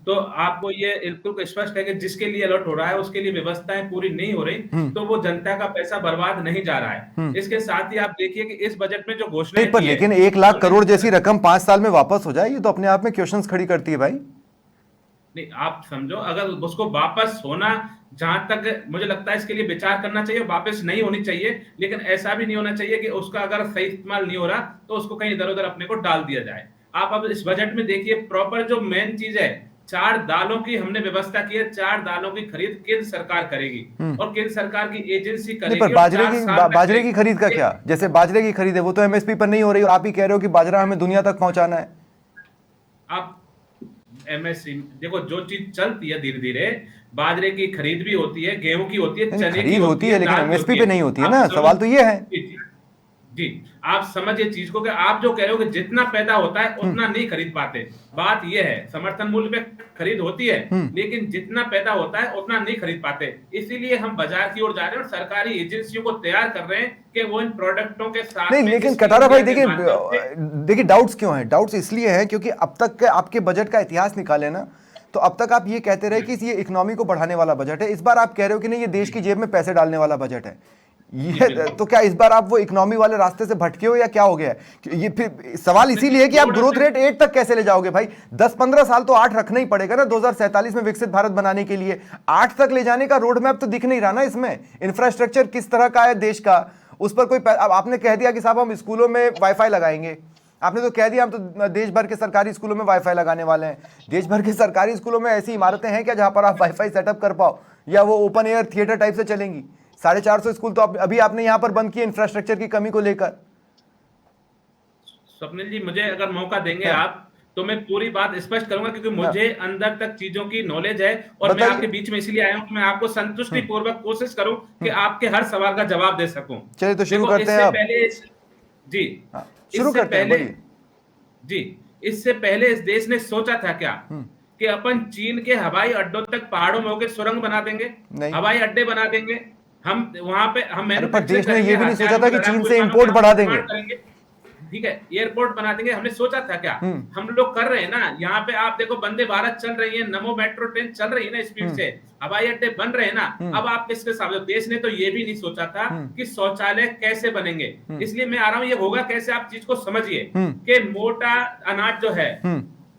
तो आपको ये बिल्कुल स्पष्ट है कि जिसके लिए अलर्ट हो रहा है उसके लिए व्यवस्थाएं पूरी नहीं हो रही, तो वो जनता का पैसा बर्बाद नहीं जा रहा है। इसके साथ ही आप देखिए कि इस बजट में जो घोषणा पर लेकिन 1 लाख करोड़ जैसी रकम 5 साल में वापस हो जाए, ये तो अपने आप में क्वेश्चंस खड़ी करती है भाई। नहीं, आप समझो, अगर उसको वापस होना, जहां तक मुझे लगता है इसके लिए विचार करना चाहिए, वापस नहीं होनी चाहिए, लेकिन ऐसा भी नहीं होना चाहिए कि उसका अगर सही इस्तेमाल नहीं हो रहा तो उसको कहीं इधर उधर अपने को डाल दिया जाए। आप अब इस बजट में देखिए, प्रॉपर जो मेन चीज है, 4 दालों की हमने व्यवस्था की है, 4 दालों की खरीद केंद्र सरकार करेगी और केंद्र सरकार की एजेंसी नहीं, करेगी। पर और बाजरे 4 की साल तक बाजरे की चलेगी। खरीद का क्या? जैसे बाजरे की खरीद है वो तो एमएसपी पर नहीं हो रही और आप ही कह रहे हो कि बाजरा हमें दुनिया तक पहुंचाना है। आप एमएसपी देखो, जो चीज चलती है धीरे धीरे, बाजरे की खरीद भी होती है, गेहूं की होती है, नहीं, चने की खरीद होती है लेकिन दाल की एमएसपी होती पे है। नहीं होती है आप ना, समझ- सवाल तो ये है। जी, जी, आप समझिए चीज को कि आप जो कह रहे हो कि जितना पैदा होता है उतना नहीं खरीद पाते। बात यह है, समर्थन मूल्य पे खरीद होती है लेकिन जितना पैदा होता है उतना नहीं खरीद पाते। इसीलिए हम बाजार की ओर जा रहे हैं और सरकारी एजेंसियों को तैयार कर रहे हैं कि वो इन प्रोडक्टों के साथ नहीं, में लेकिन स्किल कटारा भाई इंडिया के देखिए माध्यम से- देखिए डाउट्स क्यों हैं? डाउट्स इसलिए हैं क्योंकि अब तक के आपके बजट का इतिहास निकाले ना, तो अब तक आप ये कहते रहे कि ये इकोनॉमी को बढ़ाने वाला बजट है। इस बार आप कह रहे हो कि नहीं, ये देश की जेब में पैसे डालने वाला बजट है। ये तो क्या इस बार आप वो इकोनॉमी वाले रास्ते से भटके हो या क्या हो गया है? ये फिर सवाल इसीलिए है कि आप ग्रोथ रेट 8 तक कैसे ले जाओगे भाई? 10-15 साल तो 8 रखना ही पड़ेगा ना 2047 में विकसित भारत बनाने के लिए। 8 तक ले जाने का रोड मैप तो दिख नहीं रहा ना इसमें। इंफ्रास्ट्रक्चर किस तरह का है देश का, उस पर कोई अब आपने कह दिया कि साहब हम स्कूलों में वाईफाई लगाएंगे। आपने तो कह दिया हम तो देश भर के सरकारी स्कूलों में वाईफाई लगाने वाले हैं। देश भर के सरकारी स्कूलों में ऐसी इमारतें हैं क्या जहां पर आप वाईफाई सेटअप कर पाओ, या वो ओपन एयर थिएटर टाइप से चलेंगी? 450 स्कूल तो अभी आपने यहां पर बंद किए इंफ्रास्ट्रक्चर की कमी को लेकर। स्वप्निल जी, मुझे अगर मौका देंगे हाँ। आप, तो मैं पूरी बात स्पष्ट करूंगा क्योंकि मुझे अंदर तक चीजों की नॉलेज है और मैं बताइए। आपके बीच में इसलिए आया हूं कि मैं आपको संतुष्टि पूर्वक कोशिश करूं कि आपके हर सवाल का जवाब दे सकूं। चलिए तो शुरू देखो, करते हैं इससे अब। पहले जी, हाँ, शुरू इससे करते हैं, पहले बोलिए। जी, इससे पहले इस देश ने सोचा था क्या कि अपन चीन के हवाई अड्डों तक पहाड़ों में होकर सुरंग बना देंगे, नहीं। हवाई अड्डे बना देंगे, हम वहां पे हम अरे पर manufacture देश ने करेंगे, ये भी नहीं सोचा हथियारों था कि लड़ाकू चीन से विमानों इंपोर्ट का बढ़ा निर्माण देंगे। करेंगे। ठीक है, एयरपोर्ट बना देंगे, हमने सोचा था क्या? हम लोग कर रहे हैं ना। यहाँ पे आप देखो, वंदे भारत चल रही है, नमो मेट्रो ट्रेन चल रही है ना स्पीड से, हवाई अड्डे बन रहे हैं ना। अब आप किसके साथ? देश ने तो ये भी नहीं सोचा था कि शौचालय कैसे बनेंगे। इसलिए मैं आ रहा हूं, ये होगा कैसे, आप चीज को समझिए कि मोटा अनाज जो है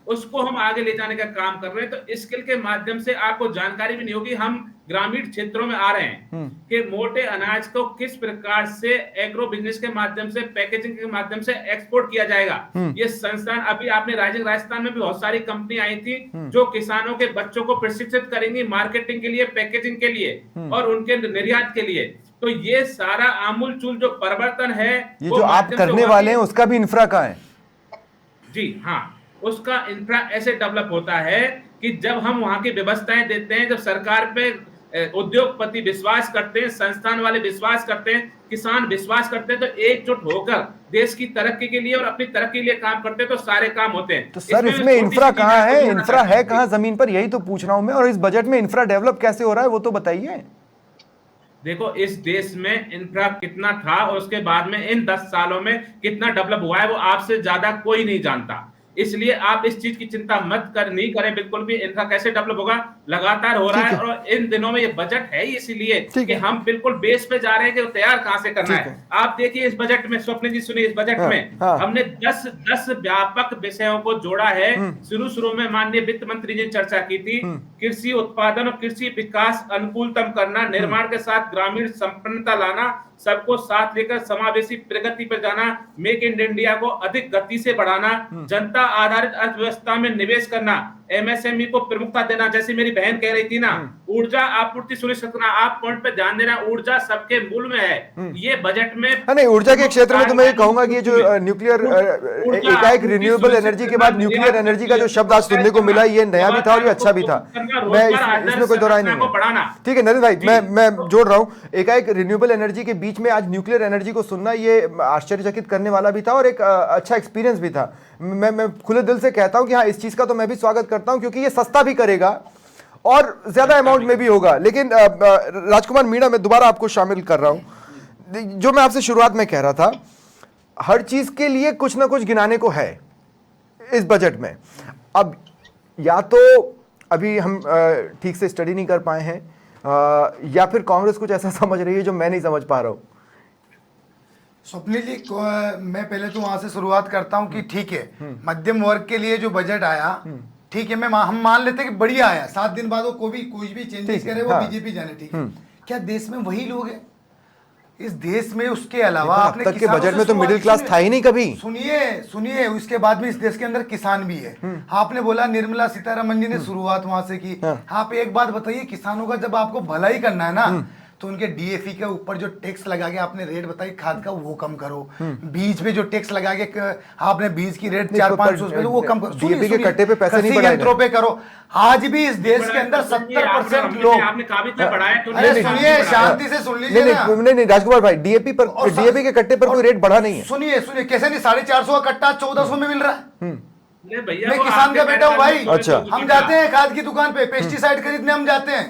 उसको हम आगे ले जाने का काम कर रहे हैं। तो स्किल के माध्यम से आपको जानकारी भी नहीं होगी, हम ग्रामीण क्षेत्रों में आ रहे हैं कि मोटे अनाज को किस प्रकार से एग्रो बिजनेस के माध्यम से, पैकेजिंग के माध्यम से एक्सपोर्ट किया जाएगा। ये संस्थान, अभी आपने राजस्थान में भी बहुत सारी कंपनी आई थी जो किसानों के बच्चों को प्रशिक्षित करेंगी मार्केटिंग के लिए, पैकेजिंग के लिए और उनके निर्यात के लिए। तो ये सारा आमूल चूल जो परिवर्तन है, ये वो जो आप माध्यम से करने हुआ वाले कि- हैं उसका भी इंफ्रा कहाँ है? जी हाँ, उसका इंफ्रा ऐसे डेवलप होता है कि जब हम वहां की व्यवस्थाएं देते हैं, जब सरकार पे उद्योगपति विश्वास करते हैं, संस्थान वाले विश्वास करते हैं, किसान विश्वास करते हैं, तो एकजुट होकर देश की तरक्की के लिए और अपनी तरक्की के लिए काम करते हैं, तो सारे काम होते हैं। तो सर इसमें इंफ्रा कहाँ है? इंफ्रा है कहाँ जमीन पर? यही तो पूछ रहा हूं मैं। और इस बजट में इंफ्रा डेवलप कैसे हो रहा है वो तो बताइए। देखो, इस देश में इंफ्रा कितना था और उसके बाद में इन 10 सालों में कितना डेवलप हुआ है, वो आपसे ज्यादा कोई नहीं जानता। इसलिए आप इस चीज की चिंता नहीं करें बिल्कुल भी। इंफ्रा कैसे डेवलप होगा, लगातार हो रहा है और इन दिनों में ये बजट है ही इसीलिए कि हम बिल्कुल बेस पे जा रहे हैं कि तैयार कहां से करना है। आप देखिए इस बजट में, स्वप्न जी सुनिए, इस बजट में हमने 10 व्यापक विषयों को जोड़ा है। शुरू में माननीय वित्त मंत्री जी ने चर्चा की थी, कृषि उत्पादन और कृषि विकास अनुकूलतम करना, निर्माण के साथ ग्रामीण संपन्नता लाना, सबको साथ लेकर समावेशी प्रगति पर जाना, मेक इन इंडिया को अधिक गति से बढ़ाना, जनता आधारित अर्थव्यवस्था में निवेश करना, एमएसएमई को प्रमुखता देना। जैसे मेरी बहन कह रही थी ना, ऊर्जा आपूर्ति सुनिश्चित करना, आप पॉइंट पे ध्यान देना, ऊर्जा सबके मूल में है। ये बजट में नहीं, ऊर्जा के क्षेत्र में तो मैं ये कहूंगा कि ये जो न्यूक्लियर एकाएक रिन्यूएबल एनर्जी के बाद न्यूक्लियर एनर्जी का जो शब्द आज सुनने को मिला, ये नया भी था और ये अच्छा भी था। मैं इसमें कोई दोहराई नहीं है। ठीक है नरेंद्र भाई, मैं जोड़ रहा हूँ, एकाएक रिन्यूएबल एनर्जी के बीच में आज न्यूक्लियर एनर्जी को सुनना ये आश्चर्यचकित करने वाला भी था और एक अच्छा एक्सपीरियंस भी था। मैं खुले दिल से कहता हूं कि हाँ, इस चीज का तो मैं भी स्वागत करता हूं क्योंकि ये सस्ता भी करेगा और ज्यादा अमाउंट में भी होगा। लेकिन राजकुमार मीणा, मैं दोबारा आपको शामिल कर रहा हूं। जो मैं आपसे शुरुआत में कह रहा था, हर चीज के लिए कुछ ना कुछ गिनाने को है इस बजट में। अब या तो अभी हम ठीक से स्टडी नहीं कर पाए हैं या फिर कांग्रेस कुछ ऐसा समझ रही है जो मैं नहीं समझ पा रहा हूं। स्वप्निल जी, मैं पहले तो वहां से शुरुआत करता हूं कि ठीक है, मध्यम वर्ग के लिए जो बजट आया, ठीक है, हम मान लेते हैं कि बढ़िया आया। 7 दिन बाद वो कोई भी चेंजेस करे, वो बीजेपी जाने, ठीक है। क्या देश में वही लोग हैं? इस देश में उसके अलावा अब आपने तक के किसानों बजट से में तो शुरुआत- मिडिल क्लास सुनिए- था ही नहीं कभी। सुनिए उसके बाद में इस देश के अंदर किसान भी है। आपने बोला निर्मला सीतारमन जी ने शुरुआत वहां से की। आप एक बात बताइए, किसानों का जब आपको भलाई करना है ना, तो उनके डीएपी के ऊपर जो टैक्स लगा के आपने रेट बताई खाद का, वो कम करो। बीज पे जो टैक्स लगा के आपने बीज की रेट 400-500 पे, तो वो कम करो। डीएपी के कट्टे पे पैसे नहीं कृषि बढ़ाए यंत्रों पे करो। आज भी इस देश के अंदर 70% लोग, आपने काबिज में बढ़ाया तो अरे सुनिए, शांति से सुन लीजिए ना। नहीं राजकुमार भाई, डीएपी के कट्टे पर कोई रेट बढ़ा नहीं है। सुनिए कैसे नहीं, 450 का कट्टा 1400 में मिल रहा है। भैया मैं किसान का बेटा हूँ भाई। अच्छा। हम जाते हैं खाद की दुकान पे, पेस्टिसाइड खरीदने हम जाते हैं,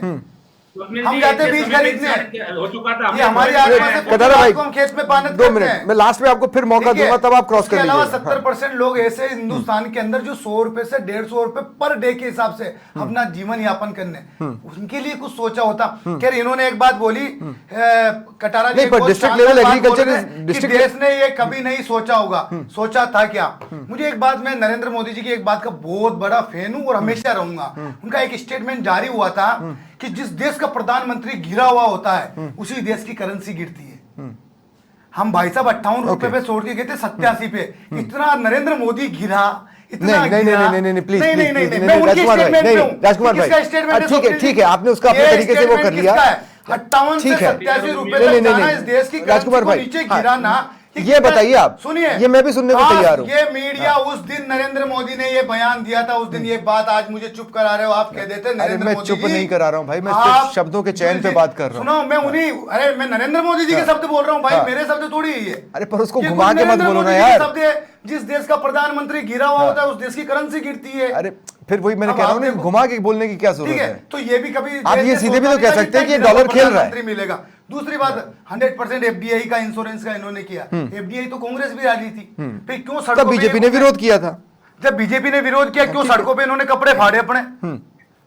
हम जाते हैं बीज खरीदने। हो चुका था, ये हमारी आत्मा से कटारा भाई, हम खेत में पानी 2 मिनट, मैं लास्ट में आपको फिर मौका दूंगा, तब आप क्रॉस कर इसके अलावा लीजिए। 70% लोग ऐसे हिंदुस्तान के अंदर जो 100 रुपए से 150 रुपए पर डे के हिसाब से अपना जीवन यापन करने, उनके लिए कुछ सोचा होता। खैर इन्होंने एक बात बोली, कटारा जी, नहीं, पर डिस्ट्रिक्ट लेवल एग्रीकल्चर डिस्ट्रिक्ट देश ने ये कभी नहीं सोचा होगा। सोचा था क्या? मुझे एक बात, मैं नरेंद्र मोदी जी की एक बात का बहुत बड़ा फैन हूं और हमेशा रहूंगा। उनका एक स्टेटमेंट जारी हुआ था कि जिस देश का प्रधानमंत्री गिरा हुआ होता है, उसी देश की करेंसी गिरती है। हम भाई साहब 58 रुपए पे छोड़ के गए थे 87 पे। इतना नरेंद्र मोदी गिरा, इतना नहीं प्लीज मैं उनके राजकुमार स्टेटमेंट पे हूं। राजकुमार भाई, किसका स्टेटमेंट है? ठीक है, आपने उसका अपने तरीके से वो कर लिया। 58 से ठीक है। 87 रुपए तक जाना, इस देश की राजकुमार करेंसी को भाई, नीचे हाँ, गिराना। ये बताइए आप, सुनिए, ये मैं भी सुनने को तैयार हूं। ये मीडिया उस दिन नरेंद्र मोदी ने ये बयान दिया था, उस दिन ये बात, आज मुझे चुप करा रहे हो। आप कह देते अरे नरेंद्र मैं मोदी चुप जी, नहीं करा रहा हूं भाई, मैं आप- सिर्फ शब्दों के चयन पे बात कर रहा हूं। सुनो, मैं उन्हीं, अरे मैं नरेंद्र मोदी जी के शब्द बोल रहा हूँ भाई, मेरे शब्द थोड़ी है ये। अरे पर उसको ये घुमा कुछ के मत नरेंद्र बोलो ना मोदी जी के यार। शब्द है। जिस देश का प्रधानमंत्री गिरा हुआ होता है, उस देश की करेंसी गिरती है। अरे फिर वही मैंने अब कह रहा आप हूँ, देखो- घुमा के बोलने की क्या ठीक जरूरत है, है? तो ये भी कभी आप ये सीधे भी तो कह सकते हैं कि ये डॉलर खेल रहा है। मिलेगा। दूसरी बात, 100% एफडीआई का, इंश्योरेंस का इन्होंने किया। एफडीआई तो कांग्रेस भी डाली थी, फिर क्यों तब सड़कों पे बीजेपी ने विरोध किया था। जब बीजेपी ने विरोध किया, क्यों सड़कों पे इन्होंने कपड़े फाड़े अपने?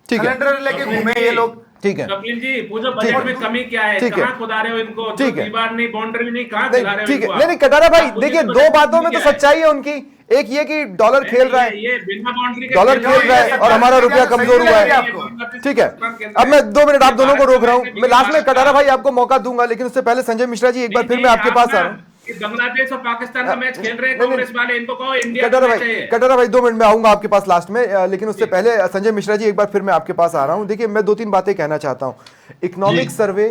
ठीक है, सिलेंडर लेके घूमे ये लोग। ठीक है, कपिल जी, पूछो बजट में कमी क्या है? ठीक है। कहाँ खुदा रहे हो इनको? ठीक है। दीवार नहीं, बाउंड्री नहीं, कहाँ नहीं, खिला रहे हो ठीक है, इनको? नहीं कटारा भाई, आप देखिए मुझे दो बजट बातों में तो क्या है? सच्चाई है उनकी। एक ये कि डॉलर खेल रहा है, ये बिना बाउंड्री के डॉलर खेल रहा है और हमारा रुपया कमजोर हुआ है। आपको। ठीक है, अब मैं 2 मिनट आप दोनों को रोक रहा हूं। मैं लास्ट में कटारा भाई आपको मौका दूंगा, लेकिन उससे पहले संजय मिश्रा जी, एक बार फिर मैं आपके पास आ रहा हूं। बांग्लादेश और पाकिस्तान का मैच खेल रहे हैं कांग्रेस वाले, इनको कहो इंडिया कटारा का भाई, मैच है। कटारा भाई 2 मिनट में आऊंगा आपके पास लास्ट में, लेकिन उससे पहले संजय मिश्रा जी एक बार फिर मैं आपके पास आ रहा हूं। देखिए, मैं 2-3 बातें कहना चाहता हूं। इकोनॉमिक सर्वे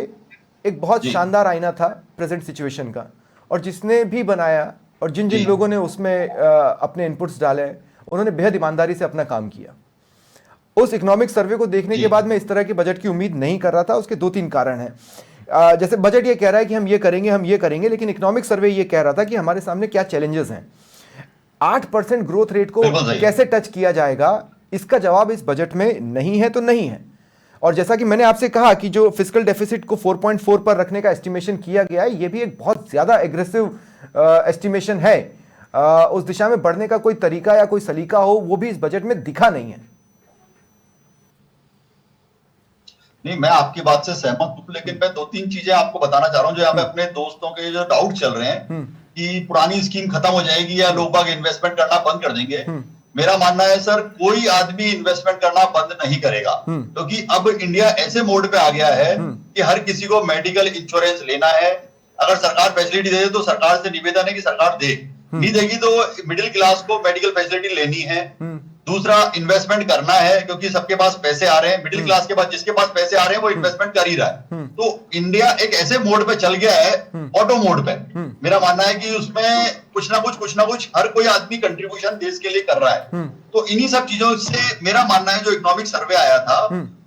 एक बहुत शानदार आईना था प्रेजेंट सिचुएशन का, और जिसने भी बनाया और जिन जिन लोगों ने उसमें अपने इनपुट्स डाले, उन्होंने बेहद ईमानदारी से अपना काम किया। उस इकोनॉमिक सर्वे को देखने के बाद मैं इस तरह के बजट की उम्मीद नहीं कर रहा था। उसके 2-3 कारण हैं। जैसे बजट ये कह रहा है कि हम ये करेंगे, लेकिन इकोनॉमिक सर्वे ये कह रहा था कि हमारे सामने क्या चैलेंजेस हैं। 8% ग्रोथ रेट को कैसे टच किया जाएगा, इसका जवाब इस बजट में नहीं है तो नहीं है। और जैसा कि मैंने आपसे कहा कि जो फिस्कल डेफिसिट को 4.4 पर रखने का एस्टिमेशन किया गया है, ये भी एक बहुत ज्यादा एग्रेसिव एस्टिमेशन है। उस दिशा में बढ़ने का कोई तरीका या कोई सलीका हो, वो भी इस बजट में दिखा नहीं है। नहीं, मैं आपकी बात से सहमत हूं, लेकिन मैं 2-3 चीजें आपको बताना चाह रहा हूं जो यहाँ पे अपने दोस्तों के जो डाउट चल रहे हैं कि पुरानी स्कीम खत्म हो जाएगी या लोग बाग इन्वेस्टमेंट करना बंद कर देंगे। मेरा मानना है सर, कोई आदमी इन्वेस्टमेंट करना बंद नहीं करेगा, क्योंकि अब इंडिया ऐसे मोड पे आ गया है कि हर किसी को मेडिकल इंश्योरेंस लेना है। अगर सरकार फैसिलिटी दे तो सरकार से निवेदन है कि सरकार दे, नहीं देगी तो मिडिल क्लास को मेडिकल फैसिलिटी लेनी है। दूसरा, इन्वेस्टमेंट करना है, क्योंकि सबके पास पैसे आ रहे हैं। मिडिल क्लास के पास, जिसके पास पैसे आ रहे हैं वो इन्वेस्टमेंट कर ही रहा है। तो इंडिया एक ऐसे मोड पे चल गया है, ऑटो मोड पे। मेरा मानना है कि उसमें कुछ ना कुछ हर कोई आदमी कंट्रीब्यूशन देश के लिए कर रहा है। तो इन्हीं सब चीजों से मेरा मानना है, जो इकोनॉमिक सर्वे आया था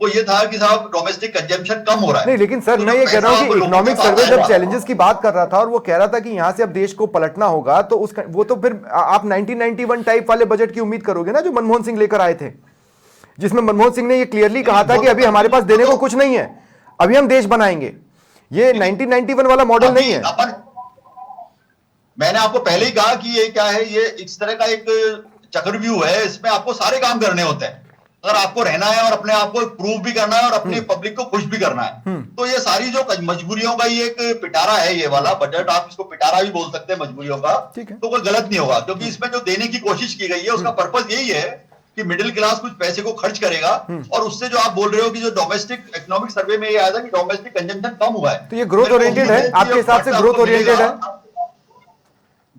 वो ये था कि साहब डोमेस्टिक कंजम्पशन कम हो रहा है। नहीं, लेकिन सर मैं ये कह रहा हूं कि इकोनॉमिक सर्वे जब चैलेंजेस की बात कर रहा था और वो कह रहा था कि यहां से अब देश को पलटना होगा, तो उसका वो तो फिर आप 1991 टाइप वाले बजट की उम्मीद करोगे ना, जो मनमोहन सिंह लेकर आए थे, जिसमें मनमोहन सिंह ने ये क्लियरली कहा था कि अभी हमारे पास देने को कुछ नहीं है, अभी हम देश बनाएंगे। ये 1991 वाला मॉडल नहीं है। मैंने आपको पहले ही कहा कि ये क्या है, ये इस तरह का एक चक्रव्यूह है, इसमें आपको सारे काम करने होते हैं। अगर आपको रहना है और अपने आप को प्रूव भी करना है और अपनी पब्लिक को खुश भी करना है, तो ये सारी जो मजबूरियों का ये एक पिटारा है, ये वाला बजट, आप इसको पिटारा भी बोल सकते हैं मजबूरियों का, तो कोई गलत नहीं होगा, क्योंकि इसमें जो देने की कोशिश की गई है उसका पर्पस यही है कि मिडिल क्लास कुछ पैसे को खर्च करेगा, और उससे जो आप बोल रहे हो कि जो डोमेस्टिक इकोनॉमिक सर्वे में ये आया था कि डोमेस्टिक कंजम्पशन कम हुआ है, तो ये ग्रोथ ओरिएंटेड है आपके हिसाब से? ग्रोथ ओरिएंटेड है?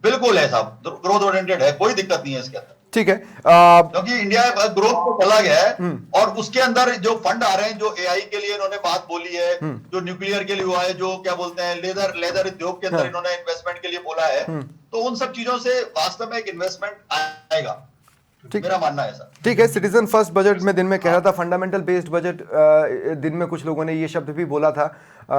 बिल्कुल है साहब, ग्रोथ ओरिएंटेड है, कोई दिक्कत नहीं है इसके अंदर। ठीक है, क्योंकि इंडिया ग्रोथ को चला गया है, और उसके अंदर जो फंड आ रहे हैं, जो एआई के लिए इन्होंने बात बोली है, जो न्यूक्लियर के लिए हुआ है, जो क्या बोलते हैं लेदर उद्योग के अंदर इन्होंने इन्वेस्टमेंट के लिए बोला है, तो उन सब चीजों से वास्तव में एक इन्वेस्टमेंट आएगा, मेरा मानना है सर। ठीक है। सिटीजन फर्स्ट बजट में दिन में कह रहा था फंडामेंटल बेस्ड बजट, दिन में कुछ लोगों ने ये शब्द भी बोला था,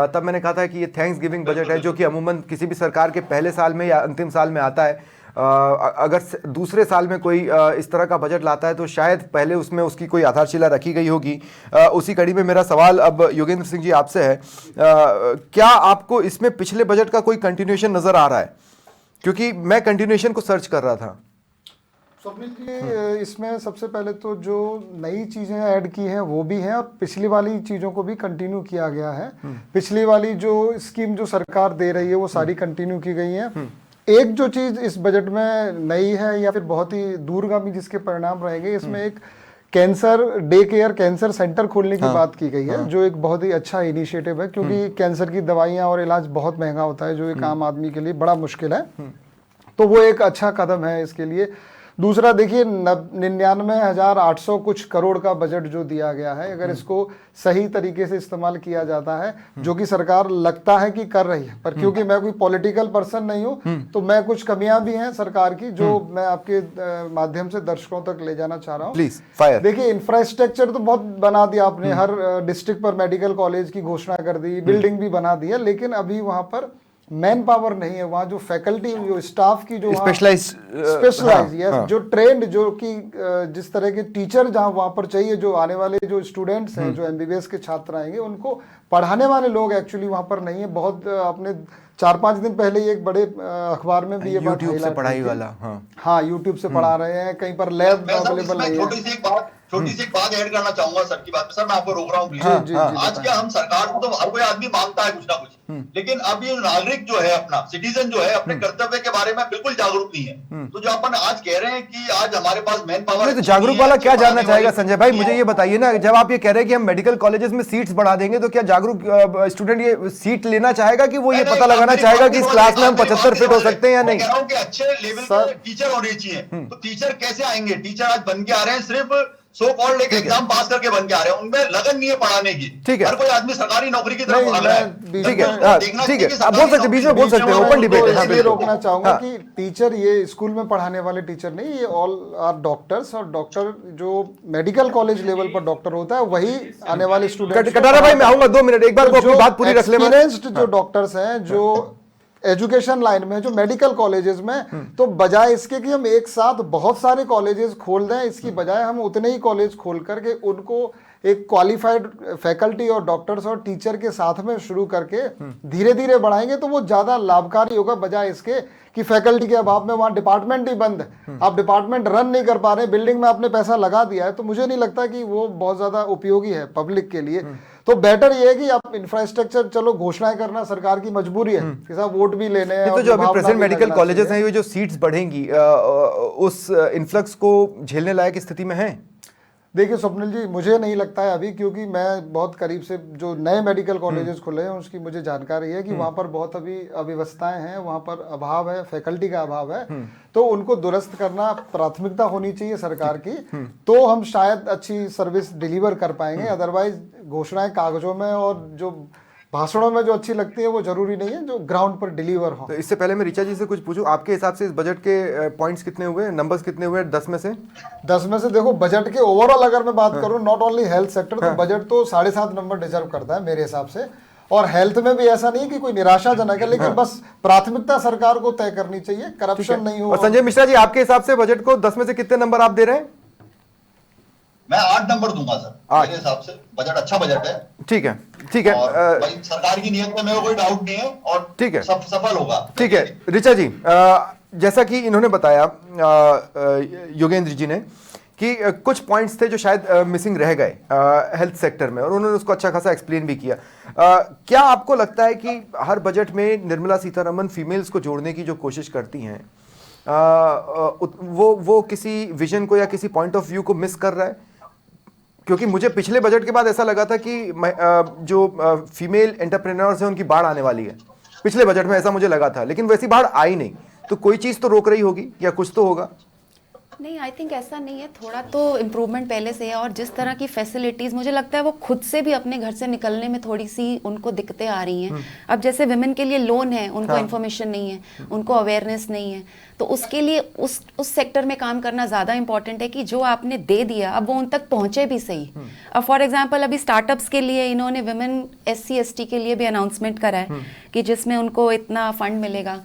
तब मैंने कहा था कि ये थैंक्स गिविंग बजट है, जो कि अमूमन किसी भी सरकार के पहले साल में या अंतिम साल में आता है। अगर दूसरे साल में कोई इस तरह का बजट लाता है तो शायद पहले उसमें उसकी कोई आधारशिला रखी गई होगी। उसी कड़ी में मेरा सवाल अब योगेंद्र सिंह जी आपसे है, क्या आपको इसमें पिछले बजट का कोई कंटिन्यूएशन नजर आ रहा है? क्योंकि मैं कंटिन्यूएशन को सर्च कर रहा था। स्वप्निल जी, इसमें सबसे पहले तो जो नई चीज़ें ऐड की हैं वो भी हैं, और पिछली वाली चीज़ों को भी कंटिन्यू किया गया है। पिछली वाली जो स्कीम जो सरकार दे रही है वो सारी कंटिन्यू की गई हैं। एक जो चीज़ इस बजट में नई है या फिर बहुत ही दूरगामी जिसके परिणाम रहेंगे, इसमें एक cancer day care, cancer centre खोलने की बात की गई है, जो एक बहुत ही अच्छा इनिशिएटिव है, क्योंकि कैंसर की दवाइयाँ और इलाज बहुत महंगा होता है, जो एक आम आदमी के लिए बड़ा मुश्किल है। तो वो एक अच्छा कदम है इसके लिए। दूसरा देखिए, 99,800 कुछ करोड़ का बजट जो दिया गया है, अगर इसको सही तरीके से इस्तेमाल किया जाता है, जो कि सरकार लगता है कि कर रही है, पर क्योंकि मैं कोई पॉलिटिकल पर्सन नहीं हूं, तो मैं कुछ कमियां भी हैं सरकार की जो मैं आपके माध्यम से दर्शकों तक ले जाना चाह रहा हूं। Please fire. देखिए, इंफ्रास्ट्रक्चर तो बहुत बना दिया आपने, हर डिस्ट्रिक्ट पर मेडिकल कॉलेज की घोषणा कर दी, बिल्डिंग भी बना दी है, लेकिन अभी वहां पर मैन पावर नहीं है। वहाँ जो फैकल्टी, जो स्टाफ की जो स्पेशलाइज जो ट्रेंड, जो कि जिस तरह के टीचर जहाँ वहाँ पर चाहिए, जो आने वाले जो स्टूडेंट्स हैं, जो एमबीबीएस के छात्र आएंगे, उनको पढ़ाने वाले लोग एक्चुअली वहाँ पर नहीं है। बहुत अपने 4-5 दिन पहले ही एक बड़े अखबार में भी ये बात यूट्यूब से पढ़ाई वाला, हाँ यूट्यूब से पढ़ा रहे हैं, कहीं पर लैब अवेलेबल नहीं है। छोटी सी एक बात ऐड करना चाहूंगा सर की बात। सर मैं आपको रोक रहा हूँ प्लीज। आज क्या हम सरकार को तो हर कोई आदमी मांगता है कुछ ना कुछ, लेकिन अब ये नागरिक जो है, अपना सिटीजन जो है, अपने कर्तव्य के बारे में बिल्कुल जागरूक नहीं है। तो जो अपन आज कह रहे हैं कि आज हमारे पास मैन पावर, तो जागरूक वाला क्या जानना चाहेगा संजय भाई? मुझे ये बताइए ना, जब आप ये कह रहे हैं कि हम मेडिकल कॉलेजेस में सीट्स बढ़ा देंगे, तो क्या जागरूक स्टूडेंट ये सीट लेना चाहेगा कि वो ये पता लगाना चाहेगा कि इस क्लास में हम 75 फिट हो सकते हैं या नहीं? कह रहा हूं कि अच्छे लेवल के टीचर होने चाहिए। तो टीचर कैसे आएंगे? टीचर आज बन के आ रहे हैं, सिर्फ सो कॉल्ड एक एग्जाम पास करके बन के आ रहे हैं, उनमें लगन नहीं है पढ़ाने की। ठीक है, हर कोई आदमी सरकारी नौकरी की तरफ भाग रहा है। ठीक है, ठीक है, आप बोल सकते, बीच में बोल सकते हैं, ओपन डिबेट है। इसलिए रोकना चाहूंगा कि टीचर ये स्कूल में पढ़ाने वाले टीचर नहीं, ये ऑल आर डॉक्टर्स, और डॉक्टर जो मेडिकल कॉलेज लेवल पर डॉक्टर होता है वही आने वाले स्टूडेंट। कटारा भाई मैं आऊंगा 2 मिनट, एक बार अपनी बात पूरी रख ले। एक्सपीरियंस्ड जो डॉक्टर्स हैं, जो एजुकेशन लाइन में, जो मेडिकल कॉलेजेस में, तो बजाय इसके कि हम एक साथ बहुत सारे कॉलेजेस खोल दें, इसकी बजाय हम उतने ही कॉलेज खोल करके उनको एक क्वालिफाइड फैकल्टी और डॉक्टर्स और टीचर के साथ में शुरू करके धीरे धीरे बढ़ाएंगे, तो वो ज्यादा लाभकारी होगा, बजाय इसके कि फैकल्टी के अभाव में वहां डिपार्टमेंट ही बंद है, आप डिपार्टमेंट रन नहीं कर पा रहे, बिल्डिंग में आपने पैसा लगा दिया है, तो मुझे नहीं लगता कि वो बहुत ज्यादा उपयोगी है पब्लिक के लिए। तो बेटर ये है कि आप इंफ्रास्ट्रक्चर, चलो घोषणाएं करना सरकार की मजबूरी है कि साहब वोट भी लेने हैं। तो जो अभी प्रेजेंट मेडिकल कॉलेजेस हैं, ये जो सीट्स बढ़ेंगी, उस इन्फ्लक्स को झेलने लायक स्थिति में है? देखिए स्वप्निल जी, मुझे नहीं लगता है अभी, क्योंकि मैं बहुत करीब से जो नए मेडिकल कॉलेजेस खुले हैं उसकी मुझे जानकारी है कि वहाँ पर बहुत अभी अव्यवस्थाएं हैं, वहाँ पर अभाव है, फैकल्टी का अभाव है, तो उनको दुरुस्त करना प्राथमिकता होनी चाहिए सरकार की, तो हम शायद अच्छी सर्विस डिलीवर कर पाएंगे। अदरवाइज घोषणाएं कागजों में और जो भाषणों में जो अच्छी लगती है वो जरूरी नहीं है जो ग्राउंड पर डिलीवर हो। तो इससे पहले मैं ऋचा जी से कुछ पूछूं, आपके हिसाब से इस बजट के पॉइंट्स कितने हुए, नंबर्स कितने हुए 10 में से? 10 में से देखो, बजट के ओवरऑल अगर मैं बात करूं, नॉट ओनली हेल्थ सेक्टर, तो बजट तो 7.5 नंबर डिजर्व करता है मेरे हिसाब से। और हेल्थ में भी ऐसा नहीं कि कोई निराशाजनक है, लेकिन बस प्राथमिकता सरकार को तय करनी चाहिए, करप्शन नहीं हो। और संजय मिश्रा जी, आपके हिसाब से बजट को 10 में से कितने नंबर आप दे रहे हैं? मैं 8 नंबर दूंगा सर। मेरे हिसाब से बजट अच्छा बजट है। ठीक है, ठीक है, भाई सरकार की नीयत में मेरे को कोई डाउट नहीं है, और ठीक है, सफल होगा। ठीक है ऋचा जी, जैसा कि इन्होंने बताया योगेंद्र जी ने कि कुछ पॉइंट्स थे जो शायद मिसिंग रह गए हेल्थ सेक्टर में, और उन्होंने उसको अच्छा खासा एक्सप्लेन भी किया। क्या आपको लगता है कि हर बजट में निर्मला सीतारमण फीमेल्स को जोड़ने की जो कोशिश करती हैं, वो किसी विजन को या किसी पॉइंट ऑफ व्यू को मिस कर रहा है? क्योंकि मुझे पिछले बजट के बाद ऐसा लगा था कि जो फीमेल एंटरप्रेन्योर्स हैं उनकी बाढ़ आने वाली है, पिछले बजट में ऐसा मुझे लगा था, लेकिन वैसी बाढ़ आई नहीं। तो कोई चीज़ तो रोक रही होगी या कुछ तो होगा। नहीं, आई थिंक ऐसा नहीं है, थोड़ा तो इम्प्रूवमेंट पहले से है। और जिस तरह की फैसिलिटीज़, मुझे लगता है वो खुद से भी अपने घर से निकलने में थोड़ी सी उनको दिक्कतें आ रही हैं। अब जैसे विमेन के लिए लोन है, उनको इन्फॉर्मेशन नहीं है, उनको अवेयरनेस नहीं है, तो उसके लिए उस सेक्टर में काम करना ज़्यादा इंपॉर्टेंट है कि जो आपने दे दिया अब वो उन तक पहुँचे भी सही। अब फॉर एग्जाम्पल अभी स्टार्टअप्स के लिए इन्होंने विमेन SC/ST के लिए भी अनाउंसमेंट करा है कि जिसमें उनको इतना फंड मिलेगा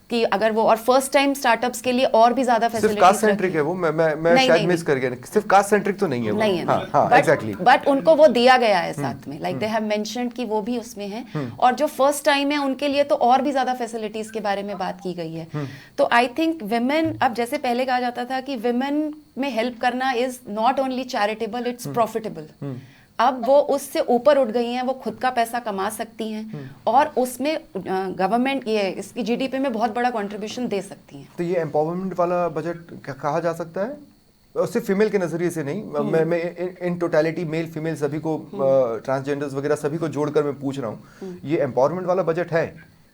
कि अगर वो, और फर्स्ट टाइम स्टार्टअप्स के लिए और भी ज्यादा सिर्फ फैसिलिटीज कास्ट सेंट्रिक है वो, मैं शायद मिस कर गया, सिर्फ कास्ट सेंट्रिक तो नहीं है वो। नहीं है, हाँ, एग्जैक्टली। बट उनको वो दिया गया है साथ में, लाइक दे हैव मेंशन्ड कि वो भी उसमें है। और जो फर्स्ट टाइम है उनके लिए तो और भी ज्यादा फैसिलिटीज के बारे में बात की गई है। तो आई थिंक विमेन, अब जैसे पहले कहा जाता था कि विमेन में हेल्प करना is not only charitable, it's profitable. अब वो उससे ऊपर उठ गई हैं, वो खुद का पैसा कमा सकती हैं और उसमें गवर्नमेंट ये इसकी GDP में बहुत बड़ा कंट्रीब्यूशन दे सकती हैं। तो ये एम्पावरमेंट वाला बजट कहा जा सकता है, और सिर्फ फीमेल के नजरिए से नहीं, मैं इन टोटलिटी मेल फीमेल सभी को, ट्रांसजेंडर्स वगैरह सभी को जोड़कर मैं पूछ रहा हूँ, ये एम्पावरमेंट वाला बजट है?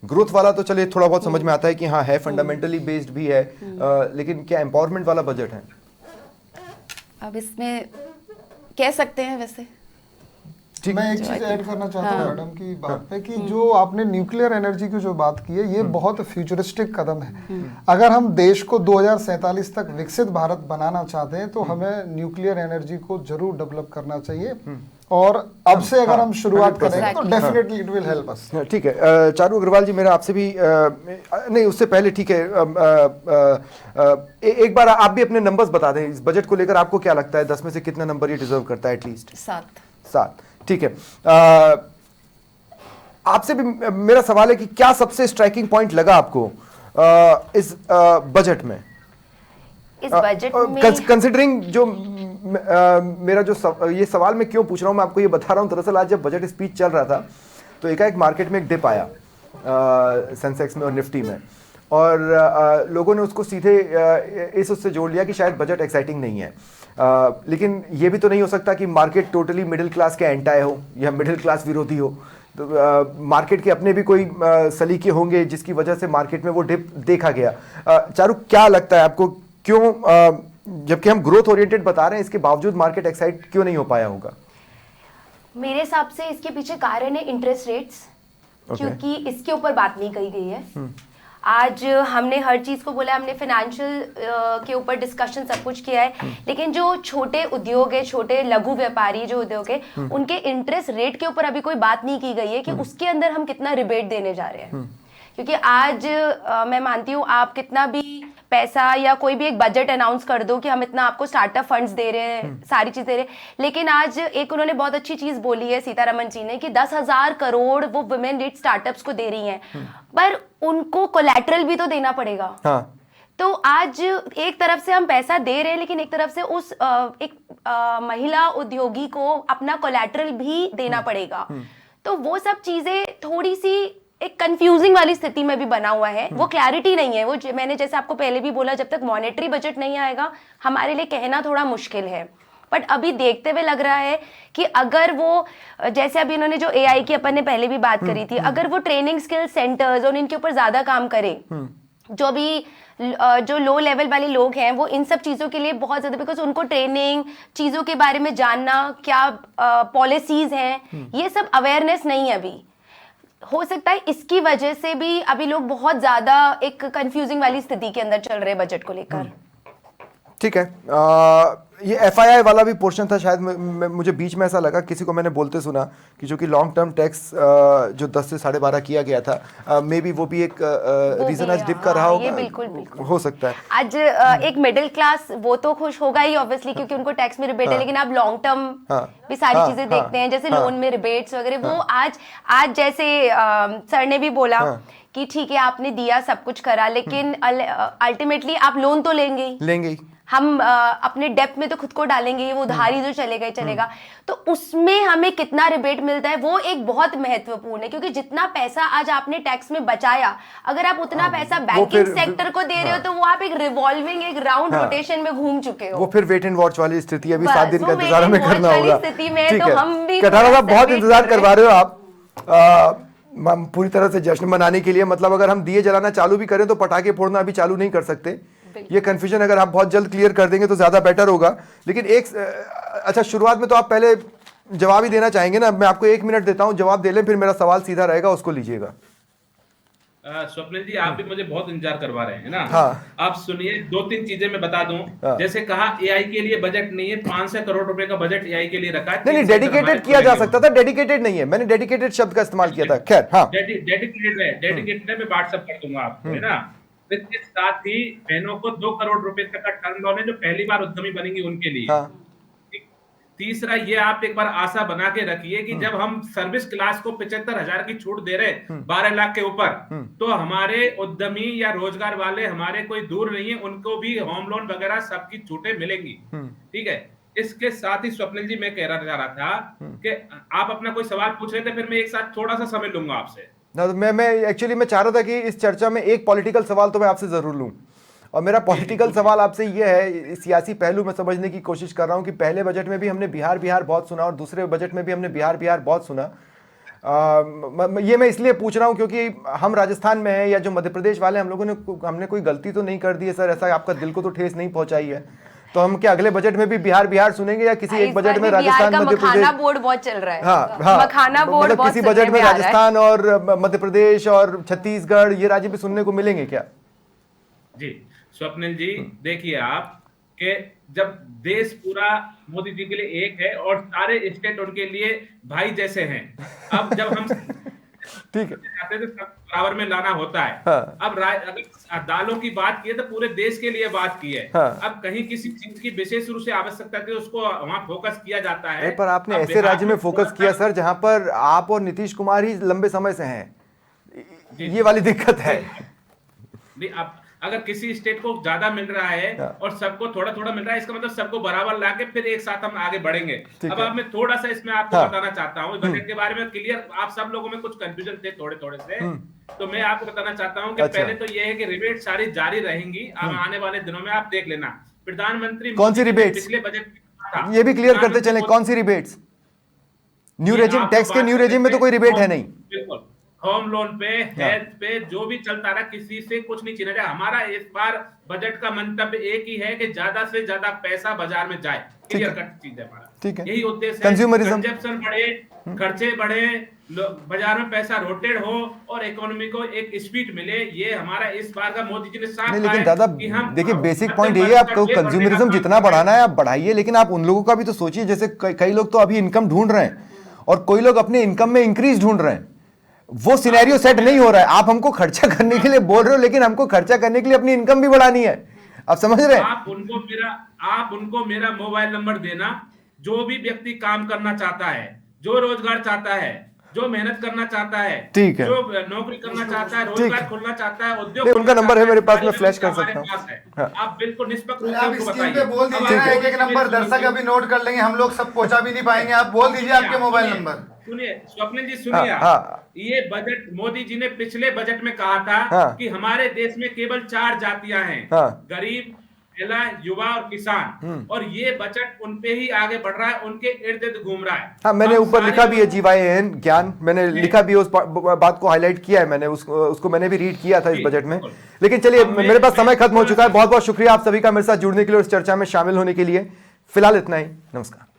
ग्रोथ वाला तो चलिए थोड़ा बहुत समझ में आता है कि हाँ है, फंडामेंटली बेस्ड भी है, लेकिन क्या एम्पावरमेंट वाला बजट है? अब इसमें कह सकते हैं वैसे। मैं एक चीज ऐड करना चाहता हूँ मैडम की बात पे कि जो आपने न्यूक्लियर एनर्जी की जो बात की है, ये बहुत फ्यूचरिस्टिक कदम है। अगर हम देश को 2047 तक विकसित भारत बनाना चाहते हैं तो हमें न्यूक्लियर एनर्जी को जरूर डेवलप करना चाहिए, और अब से अगर हम शुरुआत करेंगे तो definitely it will help us. ठीक है, चारू अग्रवाल जी, मेरा आपसे भी नहीं, उससे पहले ठीक है, एक बार आप भी अपने नंबर्स बता दें इस बजट को लेकर, आपको क्या लगता है 10 में से कितना नंबर ये डिजर्व करता है? एटलीस्ट 7। ठीक है, आपसे भी मेरा सवाल है कि क्या सबसे स्ट्राइकिंग पॉइंट लगा आपको इस बजट में? इस बजट में कंसिडरिंग जो मेरा जो ये सवाल मैं क्यों पूछ रहा हूं, मैं आपको ये बता रहा हूं। दरअसल आज जब बजट स्पीच चल रहा था तो एकाएक मार्केट में एक डिप आया, सेंसेक्स में और निफ्टी में, और लोगों ने उसको सीधे इस उससे जोड़ लिया कि शायद बजट एक्साइटिंग नहीं है। लेकिन ये भी तो नहीं हो सकता कि मार्केट टोटली मिडिल क्लास के एंटाई हो या मिडिल क्लास विरोधी हो। तो मार्केट के अपने भी कोई सलीके होंगे जिसकी वजह से मार्केट में वो डिप देखा गया। चारू, क्या लगता है आपको, क्यों जबकि हम ग्रोथ ओरिएंटेड बता रहे हैं, इसके बावजूद मार्केट एक्साइट क्यों नहीं हो पाया होगा? मेरे हिसाब से इसके पीछे कारण है इंटरेस्ट रेट्स, क्योंकि इसके ऊपर बात नहीं कही गई है। आज हमने हर चीज को बोला, हमने फाइनेंशियल के ऊपर डिस्कशन सब कुछ किया है, लेकिन जो छोटे उद्योग है, छोटे लघु व्यापारी जो उद्योग है, उनके इंटरेस्ट रेट के ऊपर अभी कोई बात नहीं की गई है कि उसके अंदर हम कितना रिबेट देने जा रहे हैं। क्योंकि आज मैं मानती हूँ, आप कितना भी पैसा या कोई भी एक बजट अनाउंस कर दो कि हम इतना आपको स्टार्टअप फंड्स दे रहे हैं, सारी चीज दे रहे हैं, लेकिन आज एक उन्होंने बहुत अच्छी चीज बोली है सीतारमन जी ने कि 10,000 करोड़ वो वुमेन लीड स्टार्टअप्स को दे रही हैं, पर उनको कोलैटरल भी तो देना पड़ेगा। हाँ। तो आज एक तरफ से हम पैसा दे रहे हैं, लेकिन एक तरफ से उस एक महिला उद्योगी को अपना कोलैटरल भी देना पड़ेगा। तो वो सब चीजें थोड़ी सी एक कंफ्यूजिंग वाली स्थिति में भी बना हुआ है, वो क्लैरिटी नहीं है। वो मैंने जैसे आपको पहले भी बोला, जब तक मॉनेटरी बजट नहीं आएगा हमारे लिए कहना थोड़ा मुश्किल है। बट अभी देखते हुए लग रहा है कि अगर वो, जैसे अभी इन्होंने जो AI की अपन ने पहले भी बात करी थी, अगर वो ट्रेनिंग स्किल सेंटर्स और इनके ऊपर ज्यादा काम करे, जो भी जो लो लेवल वाले लोग हैं वो इन सब चीजों के लिए बहुत ज्यादा, बिकॉज उनको ट्रेनिंग, चीजों के बारे में जानना, क्या पॉलिसीज हैं, ये सब अवेयरनेस नहीं है अभी। हो सकता है इसकी वजह से भी अभी लोग बहुत ज्यादा एक कंफ्यूजिंग वाली स्थिति के अंदर चल रहे बजट को लेकर। ठीक है, ये FII वाला भी पोर्शन था शायद, मुझे बीच में ऐसा लगा, किसी को मैंने बोलते सुना कि जो कि लॉन्ग टर्म टैक्स जो 10 से 12.5 किया गया था, मे बी वो भी एक रीजन आज डिप का रहा होगा। बिल्कुल हो सकता है आज एक मिडिल क्लास वो तो खुश होगा ही ऑब्वियसली, क्योंकि उनको टैक्स में रिबेट है, लेकिन आप लॉन्ग टर्म भी सारी चीजें देखते हैं, जैसे लोन में रिबेट्स वगैरह, वो आज जैसे सर ने भी बोला कि ठीक है आपने दिया, सब कुछ करा, लेकिन अल्टीमेटली आप लोन तो लेंगे ही। लेंगे। हम अपने डेप्थ में में तो खुद को डालेंगे, वो उधारी जो चलेगा ही चलेगा, तो उसमें हमें कितना रिबेट मिलता है वो एक बहुत महत्वपूर्ण है, क्योंकि जितना पैसा आज आपने टैक्स में बचाया, अगर आप उतना पैसा बैंकिंग सेक्टर को दे रहे हो, तो वो आप एक रिवॉल्विंग, एक राउंड रोटेशन में घूम चुके हो। वो फिर वेट एंड वॉच वाली स्थिति, अभी 7 दिन बस, का वो इंतजार हमें wait and करना watch वाली होगा। स्थिति में ठीक तो है। हम भी कटारा साहब थोड़ा बहुत सा इंतजार wait करवा रहे हो आप पूरी तरह से जश्न मनाने के लिए। मतलब अगर हम दिए जलाना चालू भी करें तो पटाखे फोड़ना अभी चालू नहीं कर सकते। ये कंफ्यूजन अगर आप बहुत जल्द क्लियर कर देंगे तो ज्यादा बेटर होगा। लेकिन एक अच्छा, शुरुआत में तो आप पहले जवाब ही देना चाहेंगे ना? मैं आपको 1 मिनट देता हूं, जवाब दे लें, फिर मेरा सवाल सीधा रहेगा, उसको लीजिएगा। स्वप्निल जी, आप भी मुझे बहुत इंतजार करवा रहे हैं ना। हाँ। आप सुनिए, 2-3 चीजें मैं बता दूं। हाँ। जैसे कहा एआई के लिए बजट नहीं है, 500 करोड़ रुपए का बजट एआई के लिए रखा है। नहीं, डेडिकेटेड किया जा सकता था, डेडिकेटेड नहीं है, मैंने डेडिकेटेड शब्द का इस्तेमाल किया था। खैर, हाँ, डेडिकेटेड है, मैं व्हाट्सएप कर दूंगा आपको, है ना। इसके साथ ही बहनों को 2 करोड़ रुपए तक का टर्म लोन है, जो पहली बार उद्यमी बनेंगी उनके लिए। हाँ। तीसरा, ये आप एक बार आशा बना के रखिए कि जब हम सर्विस क्लास को 75,000 की छूट दे रहे 12 लाख के ऊपर, तो हमारे उद्यमी या रोजगार वाले हमारे कोई दूर नहीं है, उनको भी होम लोन वगैरह सबकी छूटें मिलेंगी। ठीक है। इसके साथ ही स्वप्निल जी, मैं कह रहा था कि आप अपना कोई सवाल पूछ रहे थे, फिर मैं एक साथ थोड़ा सा समय लूंगा आपसे ना। तो मैं एक्चुअली मैं चाह रहा था कि इस चर्चा में एक पॉलिटिकल सवाल तो मैं आपसे जरूर लूं, और मेरा पॉलिटिकल सवाल आपसे ये है, सियासी पहलू में समझने की कोशिश कर रहा हूं कि पहले बजट में भी हमने बिहार बहुत सुना और दूसरे बजट में भी हमने बिहार बहुत सुना। ये मैं इसलिए पूछ रहा हूं क्योंकि हम राजस्थान में हैं, या जो मध्य प्रदेश वाले हम लोगों ने, हमने कोई गलती तो नहीं कर दी है सर? ऐसा आपका दिल को तो ठेस नहीं पहुंचाई है? तो हम क्या अगले बजट में भी बिहार सुनेंगे, या किसी एक बजट में राजस्थान, मध्य प्रदेश? मखाना बोर्ड बहुत चल रहा है। हाँ, मखाना बोर्ड मतलब किसी बजट में राजस्थान और मध्य प्रदेश और छत्तीसगढ़ ये राज्य भी सुनने को मिलेंगे क्या? जी स्वप्निल जी, देखिए आप कि जब देश पूरा मोदी जी के लिए एक है और सारे स्टेट उनके लिए भाई जैसे हैं, अब जब हम ठीक है, चाहते थे सब बराबर में लाना होता है। हाँ। अब अगर दालों की बात की है तो पूरे देश के लिए बात की है। हाँ। अब कहीं किसी चीज की विशेष रूप से आवश्यकता थी, उसको वहां फोकस किया जाता है। पर आपने अब ऐसे बिहार राज्य में फोकस किया सर जहां पर आप और नीतीश कुमार ही लंबे समय से हैं, ये वाली दिक्कत है। नहीं, अब अगर किसी स्टेट को ज्यादा मिल रहा है और सबको थोड़ा थोड़ा मिल रहा है, इसका मतलब सबको बराबर लाके फिर एक साथ हम आगे बढ़ेंगे। अब अब मैं थोड़ा सा इसमें आपको बताना चाहता हूँ बजट के बारे में क्लियर। आप सब लोगों में कुछ कंफ्यूजन थे थोड़े से, तो मैं आपको बताना चाहता हूँ कि पहले तो ये है कि रिबेट सारी जारी रहेंगी। अब आने वाले दिनों में आप देख लेना, प्रधानमंत्री कौन सी रिबेट्स? पिछले बजट ये भी क्लियर करते चले, कौन सी रिबेट्स? न्यू रेजिम, टैक्स के न्यू रेजिम में तो कोई रिबेट है नहीं। बिल्कुल, होम लोन पे, हेल्थ पे, जो भी चलता रहा, किसी से कुछ नहीं छीना जाए। हमारा इस बार बजट का मंतव्य एक ही है कि ज्यादा से ज्यादा पैसा बाजार में जाए। क्लियर कट चीज है हमारा, ठीक है, यही उद्देश्य है। कंज्यूमरिज्म, कंजप्शन बढ़े, खर्चे बढ़े, बाजार में पैसा रोटेट हो और इकोनॉमी को एक स्पीड मिले, ये हमारा इस बार का मोदी जी ने साफ नहीं, कहा लेकिन है दादा कि हम देखिए बेसिक पॉइंट यही है, आपको कंज्यूमरिज्म जितना बढ़ाना है आप बढ़ाइए, लेकिन आप उन लोगों का भी तो सोचिए। जैसे कई लोग तो अभी इनकम ढूंढ रहे हैं और कोई लोग अपने इनकम में इंक्रीज ढूंढ रहे हैं। वो सिनेरियो सेट नहीं हो रहा है। आप हमको खर्चा करने के लिए बोल रहे हो, लेकिन हमको खर्चा करने के लिए अपनी इनकम भी बढ़ानी है। आप समझ रहे हैं? आप उनको मेरा मोबाइल नंबर देना। जो भी व्यक्ति काम करना चाहता है, जो रोजगार चाहता है, जो मेहनत करना चाहता है, ठीक है, जो नौकरी करना चाहता है, रोजगार खोलना चाहता है, उद्योग, उनका नंबर है मेरे पास, मैं फ्लैश कर सकता हूँ। आप बिल्कुल निष्पक्ष आप स्क्रीन पे बोल दीजिए ना, एक नंबर दर्शक अभी नोट कर लेंगे, हम लोग सब पहुंचा भी नहीं पाएंगे। आप बोल दीजिए आपके मोबाइल नंबर। सुनिए स्वप्निल जी, सुनिए, ये बजट मोदी जी ने पिछले बजट में कहा था कि हमारे देश में केवल 4 जातियां हैं, गरीब, महिला, युवा और किसान, और ये बजट उन पे ही आगे बढ़ रहा है, उनके इर्द गिर्द घूम रहा है। हाँ, मैंने ऊपर लिखा भी है जीवाईएन ज्ञान, मैंने लिखा भी है, उस बात को हाईलाइट किया है मैंने, उसको मैंने भी रीड किया था इस बजट में। लेकिन चलिए, मेरे पास समय खत्म हो चुका है। बहुत बहुत शुक्रिया आप सभी का मेरे साथ जुड़ने के लिए और इस चर्चा में शामिल होने के लिए। फिलहाल इतना ही, नमस्कार।